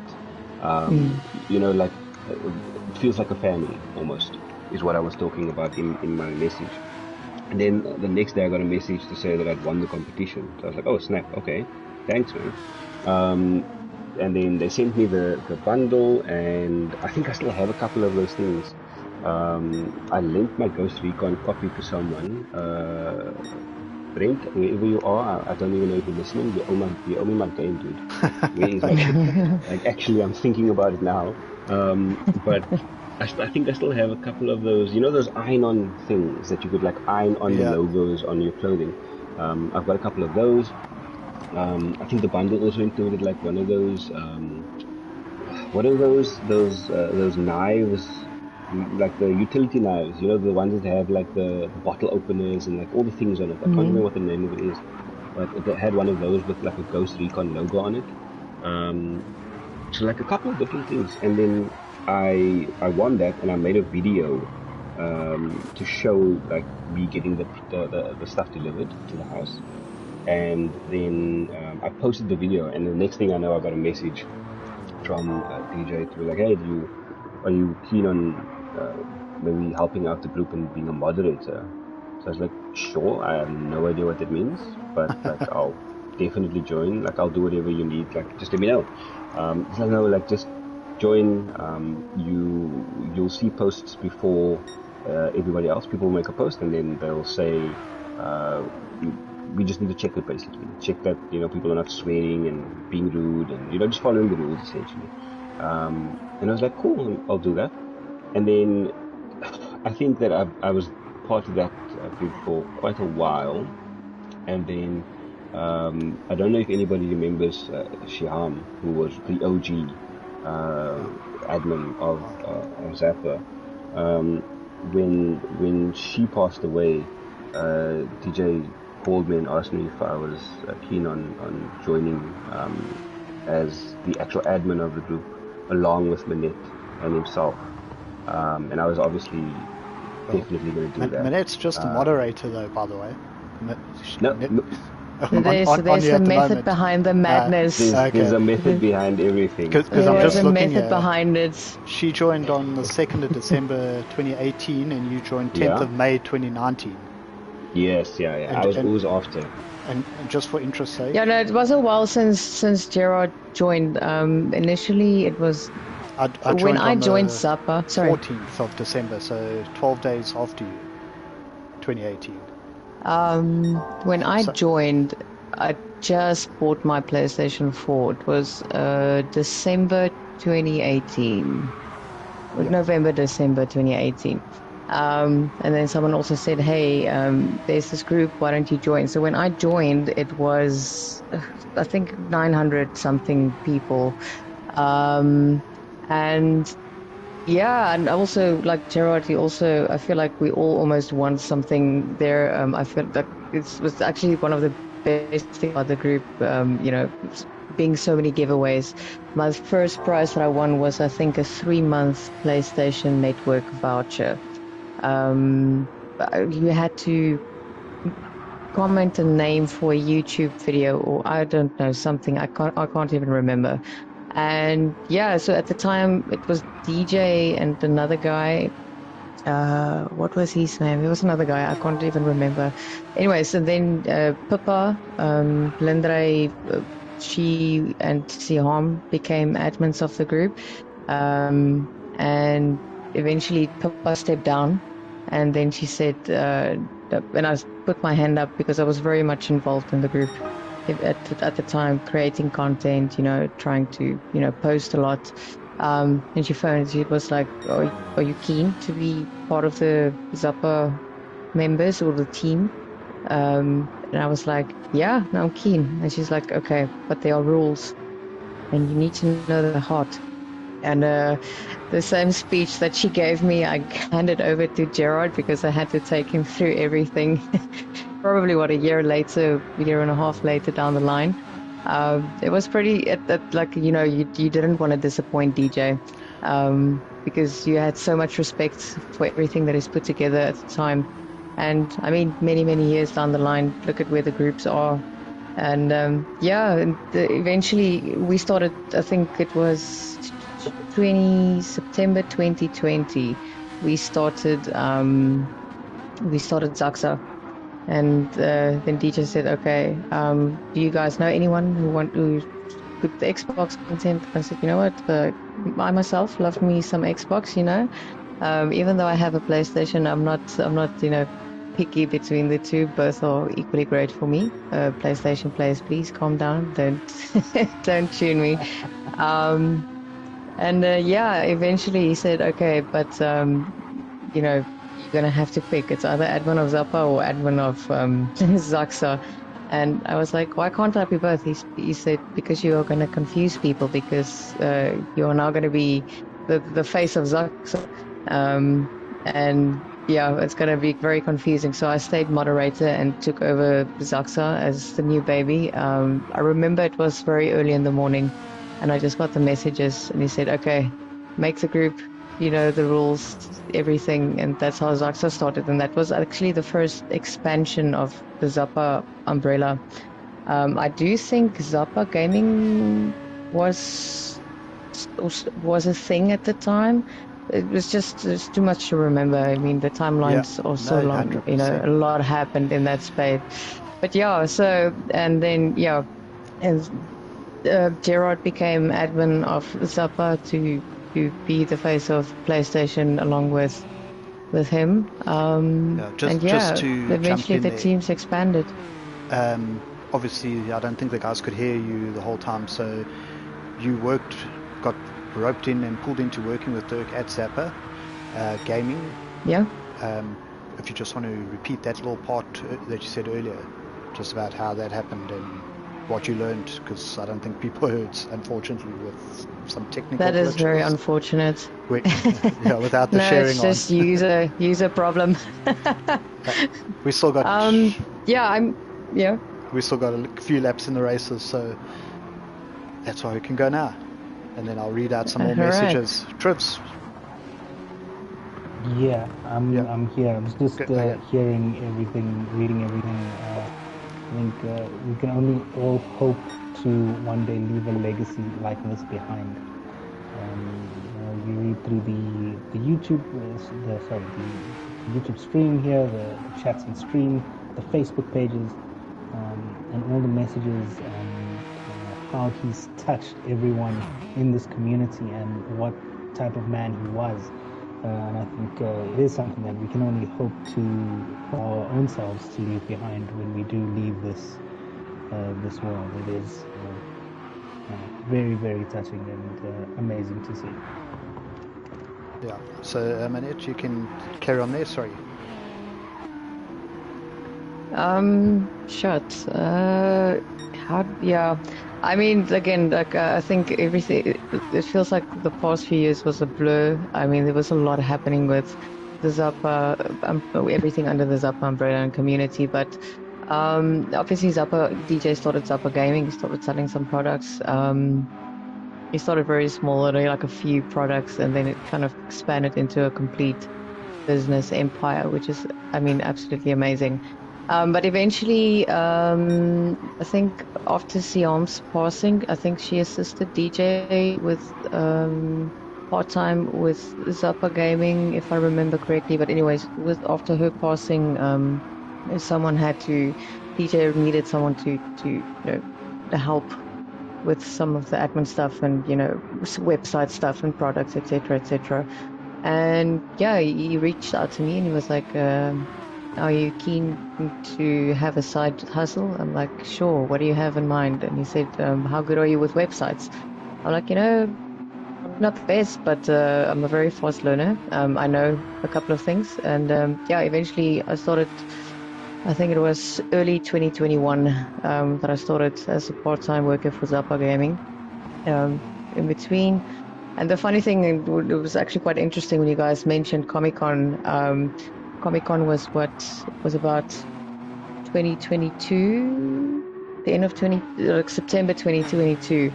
Speaker 4: You know, like it feels like a family almost, is what I was talking about in my message. And then the next day I got a message to say that I'd won the competition. So I was like, oh snap, okay, thanks man. And then they sent me the bundle, and I think I still have a couple of those things. I lent my Ghost Recon copy to someone. Brent, wherever you are, I don't even know if you're listening. You owe me my game, dude. Where is my game? Like, actually, I'm thinking about it now. But I think I still have a couple of those, you know, those iron-on things that you could like iron on the logos on your clothing. I've got a couple of those. I think the bundle also included like one of those. What are those knives? Like the utility knives, you know, the ones that have like the bottle openers and like all the things on it. I can't remember what the name of it is, but it had one of those with like a Ghost Recon logo on it. So like a couple of different things, and then I won that, and I made a video to show like me getting the stuff delivered to the house, and then I posted the video, and the next thing I know, I got a message from DJ to be like, hey, are you keen on maybe helping out the group and being a moderator? So I was like, sure. I have no idea what that means, but like I'll definitely join. Like I'll do whatever you need. Like just let me know. It's like, no, like just join. You'll see posts before everybody else. People will make a post and then they'll say we just need to check it basically. Check that, you know, people are not swearing and being rude and, you know, just following the rules essentially. And I was like, cool, I'll do that. And then I think that I was part of that group for quite a while. And then I don't know if anybody remembers Shiham, who was the OG admin of Zappa. When she passed away, DJ called me and asked me if I was keen on joining as the actual admin of the group, along with Manette and himself. And I was obviously definitely going to do that.
Speaker 2: Manette's just a moderator, though, by the way.
Speaker 3: There's a method behind the madness.
Speaker 4: There's a method behind everything.
Speaker 2: Because I'm just looking
Speaker 3: a method behind it.
Speaker 2: She joined on the 2nd of December 2018, and you joined 10th of May 2019.
Speaker 4: Yes, yeah. It was after.
Speaker 2: And just for interest's sake.
Speaker 3: Yeah, no, it was a while since Gerard joined. Initially, it was when I joined Zappa. Sorry,
Speaker 2: 14th of December, so 12 days after you, 2018.
Speaker 3: When I joined, I just bought my PlayStation 4. It was December 2018. November, December 2018. And then someone also said, hey, there's this group, why don't you join? So when I joined, it was, I think, 900 something people. And yeah, and also, like Gerard, I feel like we all almost won something there. I feel like it was actually one of the best things about the group, you know, being so many giveaways. My first prize that I won was, I think, a 3-month PlayStation Network voucher. You had to comment a name for a YouTube video, or I don't know, something. I can't even remember. And yeah, so at the time it was DJ and another guy. What was his name? It was another guy. I can't even remember. Anyways, and then Pappa, Lindray, she and Siham became admins of the group. And eventually Pappa stepped down. And then she said, and I put my hand up because I was very much involved in the group. at the time, creating content, trying to, post a lot. And she phoned, she was like, are you keen to be part of the Zappa members or the team? And I was like, yeah, no, I'm keen. And she's like, okay, but there are rules and you need to know the heart. And the same speech that she gave me, I handed over to Gerard because I had to take him through everything. Probably a year later, a year and a half later down the line. It was pretty, like, you didn't want to disappoint DJ because you had so much respect for everything that is put together at the time. And I mean, many, many years down the line, look at where the groups are. And eventually we started, I think it was September 2020, we started Gtsa. And then DJ said, okay, do you guys know anyone who put the Xbox content? I said, you know what, I myself love me some Xbox, even though I have a PlayStation, I'm not picky between the two. Both are equally great for me. PlayStation players, please calm down, don't tune me. Eventually he said, okay, but you're gonna have to pick. It's either admin of Zappa or admin of Gtsa. And I was like, why can't I be both? He said, because you are going to confuse people, because you are now going to be the face of Gtsa. And yeah, it's going to be very confusing. So I stayed moderator and took over Gtsa as the new baby. I remember it was very early in the morning and I just got the messages and he said, okay, make the group, the rules, everything. And that's how Gtsa started. And that was actually the first expansion of the Zappa umbrella. I do think Zappa gaming was a thing at the time. It was just too much to remember. I mean, the timelines are so long.
Speaker 2: 100%.
Speaker 3: A lot happened in that space. But yeah, so, and then, yeah, and Gerard became admin of Zappa to be the face of PlayStation along with him.
Speaker 2: Just to
Speaker 3: eventually the teams expanded.
Speaker 2: Obviously, I don't think the guys could hear you the whole time, so you got roped in and pulled into working with Durk at Zappa gaming.
Speaker 3: Yeah.
Speaker 2: If you just want to repeat that little part that you said earlier, just about how that happened and what you learned, because I don't think people heard, unfortunately, with some technical
Speaker 3: That is
Speaker 2: glitches.
Speaker 3: very unfortunate.
Speaker 2: Without the
Speaker 3: no,
Speaker 2: sharing
Speaker 3: it's just user problem.
Speaker 2: We still got we still got a few laps in the races, so that's why we can go now. And then I'll read out some more messages. Trivs.
Speaker 1: Yeah, I'm here. I was just hearing everything, reading everything. I think we can only all hope to one day leave a legacy like this behind. You read through the YouTube, the YouTube stream here, the chats and stream, the Facebook pages, and all the messages, and how he's touched everyone in this community and what type of man he was. And I think it is something that we can only hope to our own selves to leave behind when we do leave this world. It is very, very touching and amazing to see.
Speaker 2: Yeah. So, Manette, you can carry on there. Sorry.
Speaker 3: Shut. Yeah. I mean, again, I think everything, it feels like the past few years was a blur. I mean, there was a lot happening with the Zappa, everything under the Zappa umbrella and community, but obviously DJ started Zappa Gaming, he started selling some products. He started very small, like a few products, and then it kind of expanded into a complete business empire, which is, I mean, absolutely amazing. But eventually, I think after Siam's passing, I think she assisted DJ with part-time with Zappa Gaming, if I remember correctly. But anyways, after her passing, DJ needed someone to help with some of the admin stuff and, website stuff and products, etc., etc. And yeah, he reached out to me and he was like, are you keen to have a side hustle? I'm like, sure, what do you have in mind? And he said, how good are you with websites? I'm like, I'm not the best, but I'm a very fast learner. I know a couple of things. And yeah, eventually I started, I think it was early 2021 that I started as a part-time worker for Zappa Gaming. In between. And the funny thing, it was actually quite interesting when you guys mentioned Comic-Con. Comic-Con was about 2022, the end of September 2022.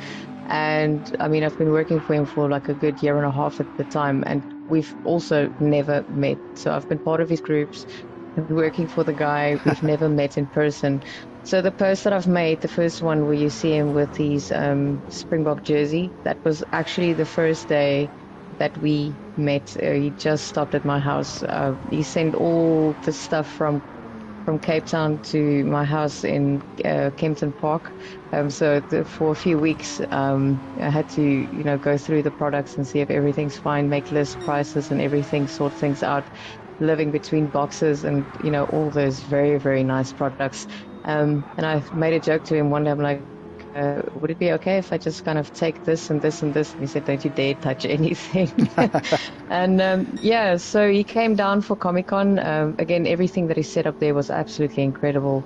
Speaker 3: And I mean, I've been working for him for like a good year and a half at the time, and we've also never met. So I've been part of his groups, I've been working for the guy. We've never met in person. So the post that I've made, the first one where you see him with his Springbok jersey, that was actually the first day that we met. He just stopped at my house. He sent all the stuff from Cape Town to my house in Kempton Park. For a few weeks, I had to, go through the products and see if everything's fine, make list prices and everything, sort things out, living between boxes and, all those very, very nice products. And I made a joke to him one day. I'm like, would it be okay if I just kind of take this and this and this? And he said, don't you dare touch anything. And yeah, so he came down for Comic-Con. Again, everything that he set up there was absolutely incredible.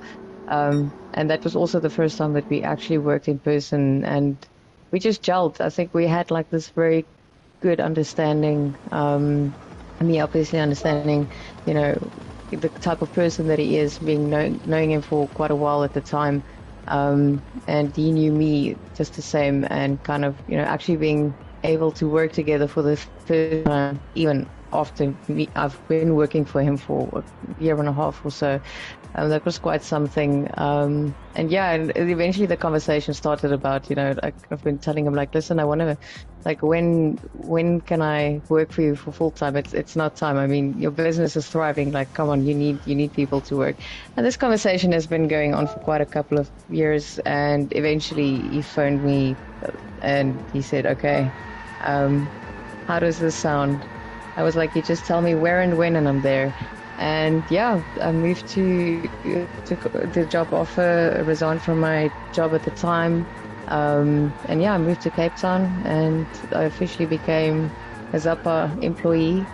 Speaker 3: And that was also the first time that we actually worked in person, and we just gelled. I think we had like this very good understanding. Me obviously understanding, the type of person that he is, knowing him for quite a while at the time. And he knew me just the same, and kind of, actually being able to work together for the first time, even after I've been working for him for a year and a half or so. That was quite something. And yeah, and eventually the conversation started about, I've been telling him, like, listen, I want to, like, when can I work for you for full time? It's not time. I mean, your business is thriving. Like, come on, you need people to work. And this conversation has been going on for quite a couple of years. And eventually he phoned me and he said, okay, how does this sound? I was like, you just tell me where and when, and I'm there. And yeah, I moved to the job offer, resigned from my job at the time. And yeah, I moved to Cape Town, and I officially became a Zappa employee,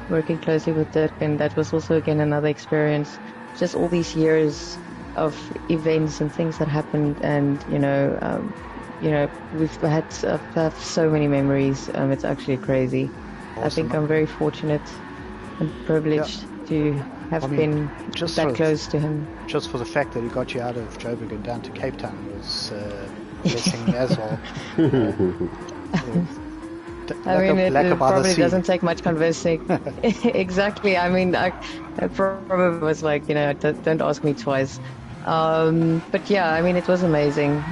Speaker 3: working closely with Durk. And that was also, again, another experience. Just all these years of events and things that happened, and we've had so many memories. It's actually crazy. Awesome. I think I'm very fortunate and privileged to have been that close to him.
Speaker 2: Just for the fact that he got you out of Joburg and down to Cape Town was a blessing as well.
Speaker 3: It probably doesn't take much conversing. Exactly. I mean, I probably was like, don't ask me twice. But yeah, I mean, it was amazing.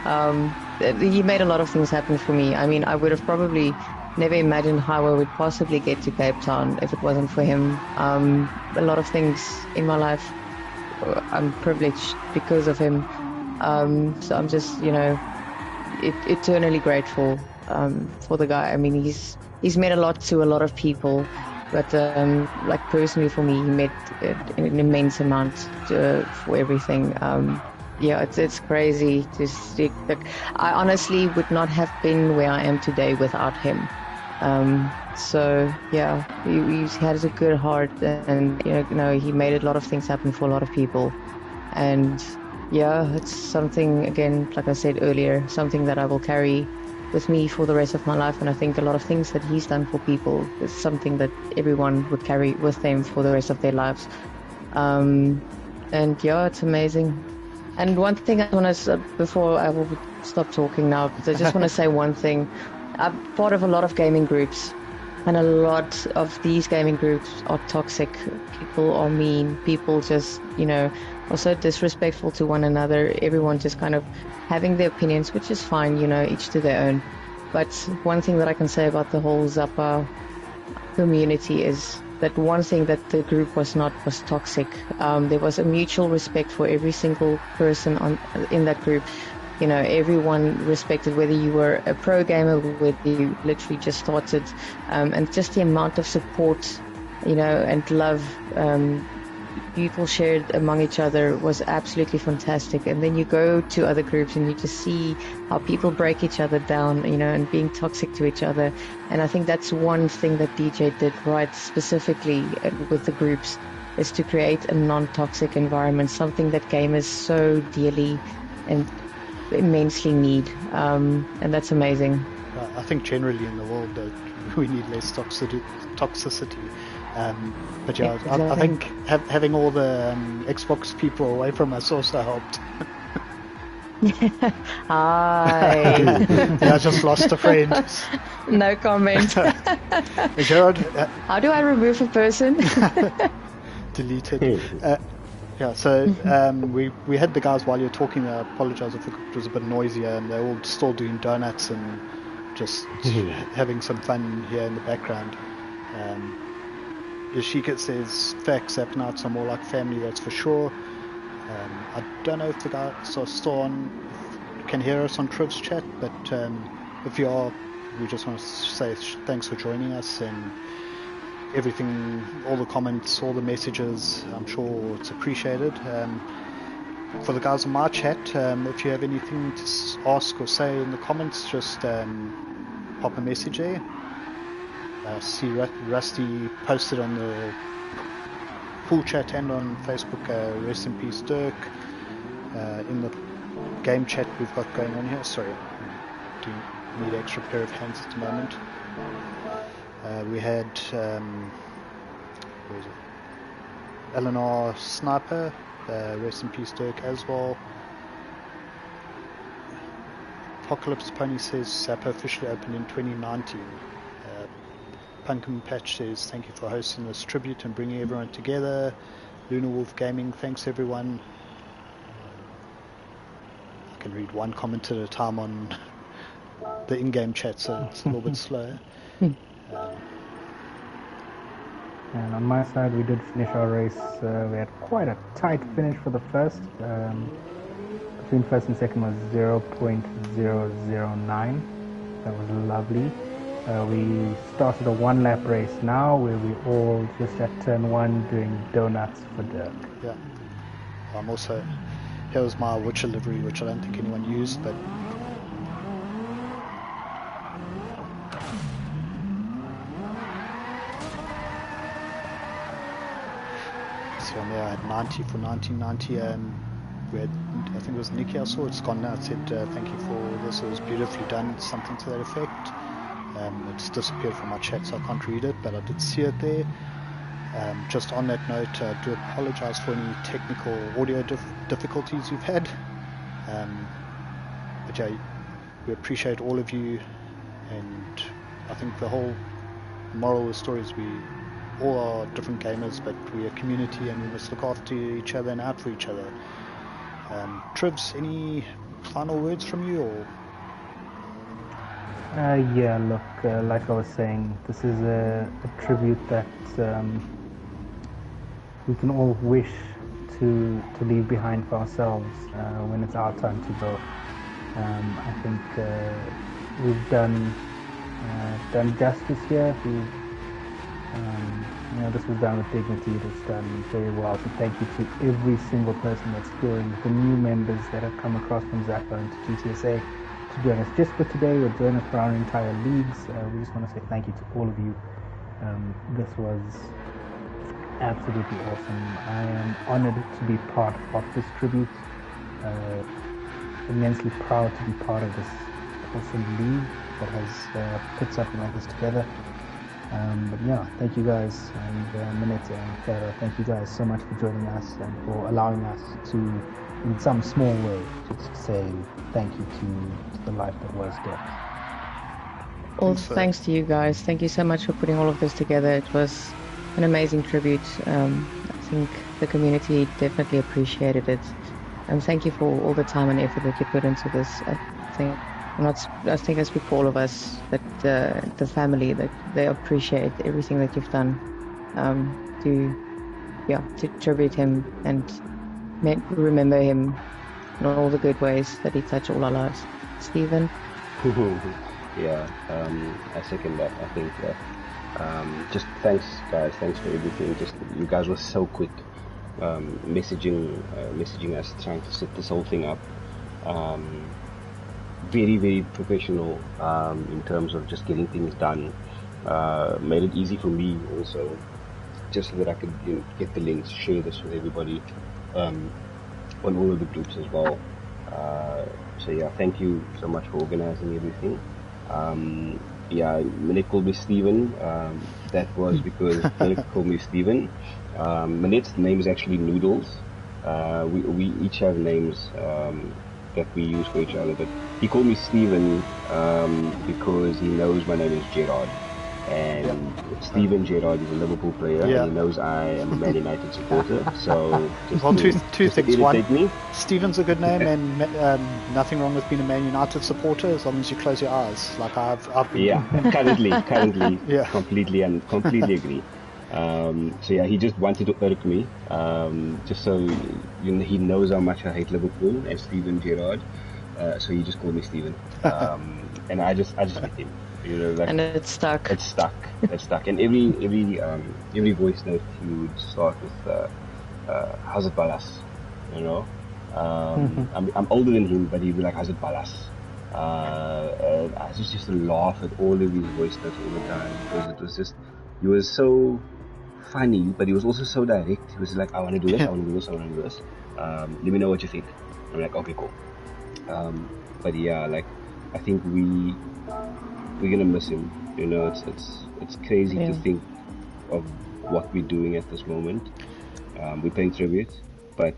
Speaker 3: He made a lot of things happen for me. I mean, I would have probably never imagined how I would possibly get to Cape Town if it wasn't for him. A lot of things in my life, I'm privileged because of him. So I'm just, eternally grateful for the guy. I mean, he's meant a lot to a lot of people, but like personally for me, he meant an immense amount for everything. Yeah, it's crazy to see. I honestly would not have been where I am today without him. So yeah, he has a good heart, and he made a lot of things happen for a lot of people. And yeah, it's something, again, like I said earlier, something that I will carry with me for the rest of my life. And I think a lot of things that he's done for people is something that everyone would carry with them for the rest of their lives. And yeah, it's amazing. And one thing I want to, before I will stop talking now, because I just want to say one thing. I'm part of a lot of gaming groups, and a lot of these gaming groups are toxic. People are mean. People just, are so disrespectful to one another. Everyone just kind of having their opinions, which is fine, each to their own. But one thing that I can say about the whole Zappa community is that one thing that the group was toxic. There was a mutual respect for every single person in that group. Everyone respected, whether you were a pro gamer, whether you literally just started, and just the amount of support, and love people shared among each other was absolutely fantastic. And then you go to other groups and you just see how people break each other down, you know, and being toxic to each other. And I think that's one thing that DJ did right specifically with the groups, is to create a non-toxic environment, something that gamers so dearly and immensely need. And that's amazing.
Speaker 2: I think generally in the world that we need less toxicity. But yeah,
Speaker 3: Exactly.
Speaker 2: I think having all the Xbox people away from us also helped.
Speaker 3: Hi.
Speaker 2: Yeah, I just lost a friend.
Speaker 3: No comment.
Speaker 2: Gerard,
Speaker 3: How do I remove a person?
Speaker 2: deleted. Yeah, so we had the guys while you're talking. I apologize if it was a bit noisier, and they're all still doing donuts and just having some fun here in the background. Yashika says, facts, app nights are more like family, that's for sure. I don't know if the guys are still on, if you can hear us on Triv's chat, but if you are, we just want to say thanks for joining us, and everything, all the comments, all the messages, I'm sure it's appreciated. For the guys on my chat, if you have anything to ask or say in the comments, just pop a message there. See Rusty posted on the pool chat and on Facebook, rest in peace Durk. In the game chat we've got going on here, sorry, I do need an extra pair of hands at the moment. We had where is it? Eleanor Sniper, rest in peace Durk as well. Apocalypse Pony says Zappa officially opened in 2019. Pumpkin Patch says thank you for hosting this tribute and bringing everyone together. Lunar Wolf Gaming, thanks everyone. I can read one comment at a time on the in-game chat, so it's a little bit slower.
Speaker 1: And on my side, we did finish our race. We had quite a tight finish for the first. Between first and second was 0.009. That was lovely. We started a one-lap race now, where we all just at turn one doing donuts for Durk.
Speaker 2: Yeah. I'm also, here was my Witcher livery, which I don't think anyone used, but so on there I had 90 for 1990. We had, I think it was Nikki I saw, it's gone now, it said thank you for this, it was beautifully done, something to that effect. It's disappeared from my chat, so I can't read it, but I did see it there. Just on that note, I do apologize for any technical audio difficulties you've had. But yeah, we appreciate all of you, and I think the whole moral of the story is we all are different gamers, but we're a community and we must look after each other and out for each other. Trivs, any final words from you? Or
Speaker 1: Yeah, look, like I was saying, this is a tribute that we can all wish to leave behind for ourselves when it's our time to go. I think we've done justice here. This was done with dignity. It was done very well. So thank you to every single person that's joined, the new members that have come across from Zappa into Gtsa. To join us just for today or join us for our entire leagues. We just want to say thank you to all of you. This was absolutely awesome. I am honored to be part of this tribute. Immensely proud to be part of this awesome league that has put something like this together. But yeah, thank you guys, and Mineta and Farah, thank you guys so much for joining us and for allowing us to, in some small way, just say thank you to the life that was Durk.
Speaker 3: All thanks to you guys. Thank you so much for putting all of this together. It was an amazing tribute. I think the community definitely appreciated it. And thank you for all the time and effort that you put into this. I think I speak for all of us, that the family, that they appreciate everything that you've done to tribute him and remember him in all the good ways that he touched all our lives. Stephen?
Speaker 4: Yeah, I second that. I think just thanks guys, thanks for everything. Just you guys were so quick messaging us, trying to set this whole thing up. Very, very professional in terms of just getting things done. Made it easy for me also, just so that I could get the links, share this with everybody on all of the groups as well. So yeah, thank you so much for organizing everything. Manette called me Steven. That was because Manette called me Steven. Manette's name is actually Noodles. We each have names that we use for each other, but he called me Steven because he knows my name is Gerard. And Steven Gerrard is a Liverpool player, and he knows I am a Man United supporter. So
Speaker 2: two things. One,
Speaker 4: me.
Speaker 2: Steven's a good name, and nothing wrong with being a Man United supporter as long as you close your eyes. Like I've been.
Speaker 4: Currently, completely agree. So yeah, he just wanted to irk me, just so he knows how much I hate Liverpool and Steven Gerrard. So he just called me Steven, and I just met him.
Speaker 3: And it's stuck.
Speaker 4: It's stuck. And every voice note he would start with "How's it, Balas?" I'm older than him, but he'd be like, "How's it, Balas?" And I just used to laugh at all of his voice notes all the time because he was so funny, but he was also so direct. He was like, "I want to do this. I want to do this. I want to do this. Let me know what you think." I'm like, "Okay, cool." But yeah, like I think we're gonna miss him. It's crazy to think of what we're doing at this moment. We're paying tribute, but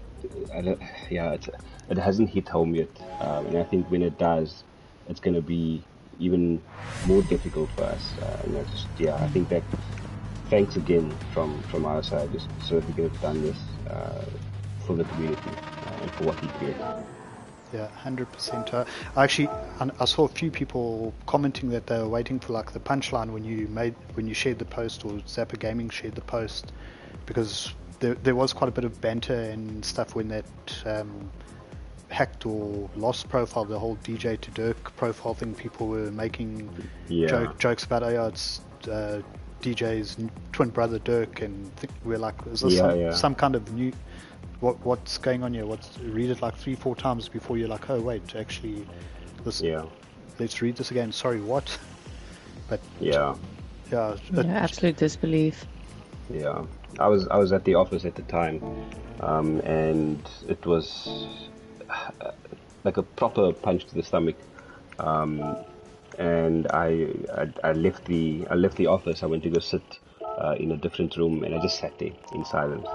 Speaker 4: it hasn't hit home yet. And I think when it does, it's gonna be even more difficult for us. I think that thanks again from our side, just so that we could have done this for the community and for what he created.
Speaker 2: Yeah, 100%. I saw a few people commenting that they were waiting for like the punchline when you shared the post, or Zappa Gaming shared the post, because there was quite a bit of banter and stuff when that hacked or lost profile, the whole DJ to Durk profile thing. People were making jokes about it's DJ's twin brother Durk, and we're like, is this some kind of new? What's going on here? Read it like 3-4 times before you're like, oh wait, actually, this. Yeah. Let's read this again. Sorry, what? But
Speaker 3: absolute disbelief.
Speaker 4: Yeah, I was at the office at the time, and it was like a proper punch to the stomach. And I left the office. I went to go sit in a different room, and I just sat there in silence.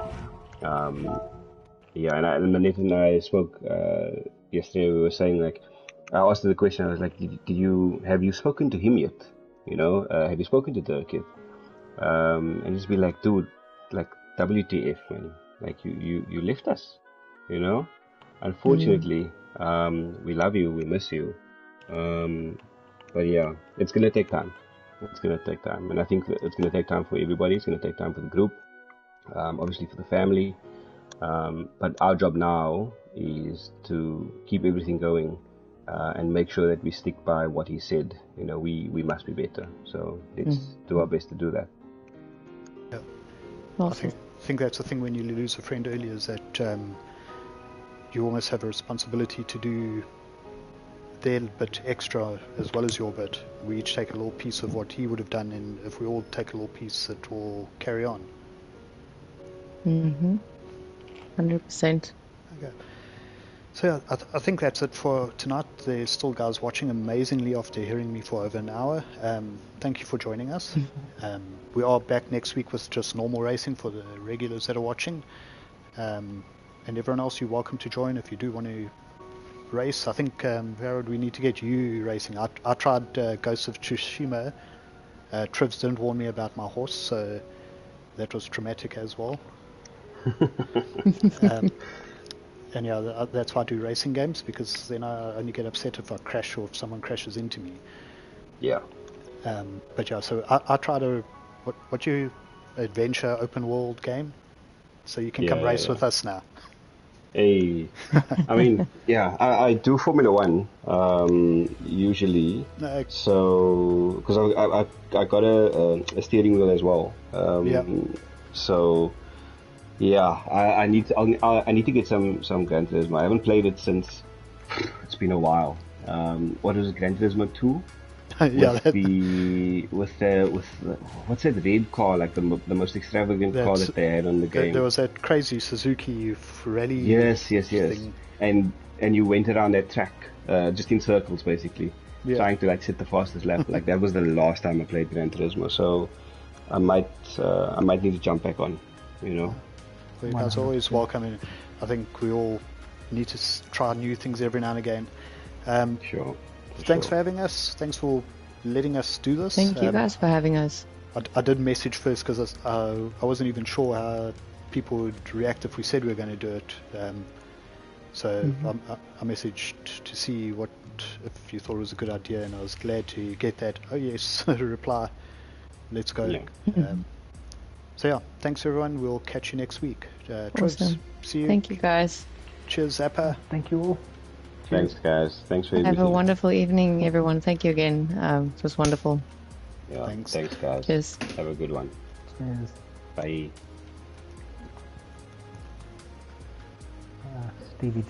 Speaker 4: And Manette and I spoke yesterday. We were saying, like, I asked her the question. I was like, have you spoken to him yet? Have you spoken to Durk yet? And just be like, dude, like, WTF, man? Like, you left us, Unfortunately, we love you, we miss you. But yeah, it's gonna take time. And I think that it's gonna take time for everybody. It's gonna take time for the group, obviously for the family. But our job now is to keep everything going and make sure that we stick by what he said. We must be better. So let's do our best to do that.
Speaker 2: Yeah. Awesome. I think that's the thing when you lose a friend earlier, is that you almost have a responsibility to do their bit extra as well as your bit. We each take a little piece of what he would have done, and if we all take a little piece, it will carry on.
Speaker 3: 100%.
Speaker 2: Okay. So I think that's it for tonight. There's still guys watching amazingly after hearing me for over an hour. Thank you for joining us. We are back next week with just normal racing for the regulars that are watching. And everyone else, you're welcome to join if you do want to race. I think, Harold, we need to get you racing. I tried Ghost of Tsushima. Trivs didn't warn me about my horse, so that was traumatic as well. And yeah, that's why I do racing games, because then I only get upset if I crash or if someone crashes into me.
Speaker 4: Yeah.
Speaker 2: But yeah, so I tried what you adventure open world game, so you can come race with us now.
Speaker 4: Hey, I mean, I do Formula One usually. So because I got a steering wheel as well. So Yeah, I need to get some Gran Turismo. I haven't played it since it's been a while. What was it, Gran Turismo 2?
Speaker 2: Yeah,
Speaker 4: With what's that red car, like the most extravagant car that they had on the game.
Speaker 2: There was that crazy Suzuki rally.
Speaker 4: Yes.
Speaker 2: thing.
Speaker 4: And you went around that track just in circles, basically, trying to like set the fastest lap. Like that was the last time I played Gran Turismo, so I might need to jump back on, you know.
Speaker 2: Well, you guys are always welcome, and I think we all need to try new things every now and again.
Speaker 4: Sure.
Speaker 2: Thanks for having us. Thanks for letting us do this.
Speaker 3: Thank you guys for having us.
Speaker 2: I did message first because I wasn't even sure how people would react if we said we were going to do it. So I messaged to see if you thought it was a good idea, and I was glad to get that "oh yes" reply. Let's go.
Speaker 4: Yeah.
Speaker 2: So yeah, thanks everyone. We'll catch you next week.
Speaker 3: Awesome.
Speaker 2: See you.
Speaker 3: Thank you guys.
Speaker 2: Cheers, Zappa.
Speaker 1: Thank you all.
Speaker 4: Thanks, guys. Thanks for
Speaker 3: Have
Speaker 4: everything.
Speaker 3: a wonderful evening, everyone. Thank you again. It was wonderful.
Speaker 4: Yeah,
Speaker 2: Thanks.
Speaker 4: Thanks, guys.
Speaker 3: Cheers.
Speaker 4: Have a good one.
Speaker 1: Cheers.
Speaker 4: Bye.
Speaker 1: Stevie G.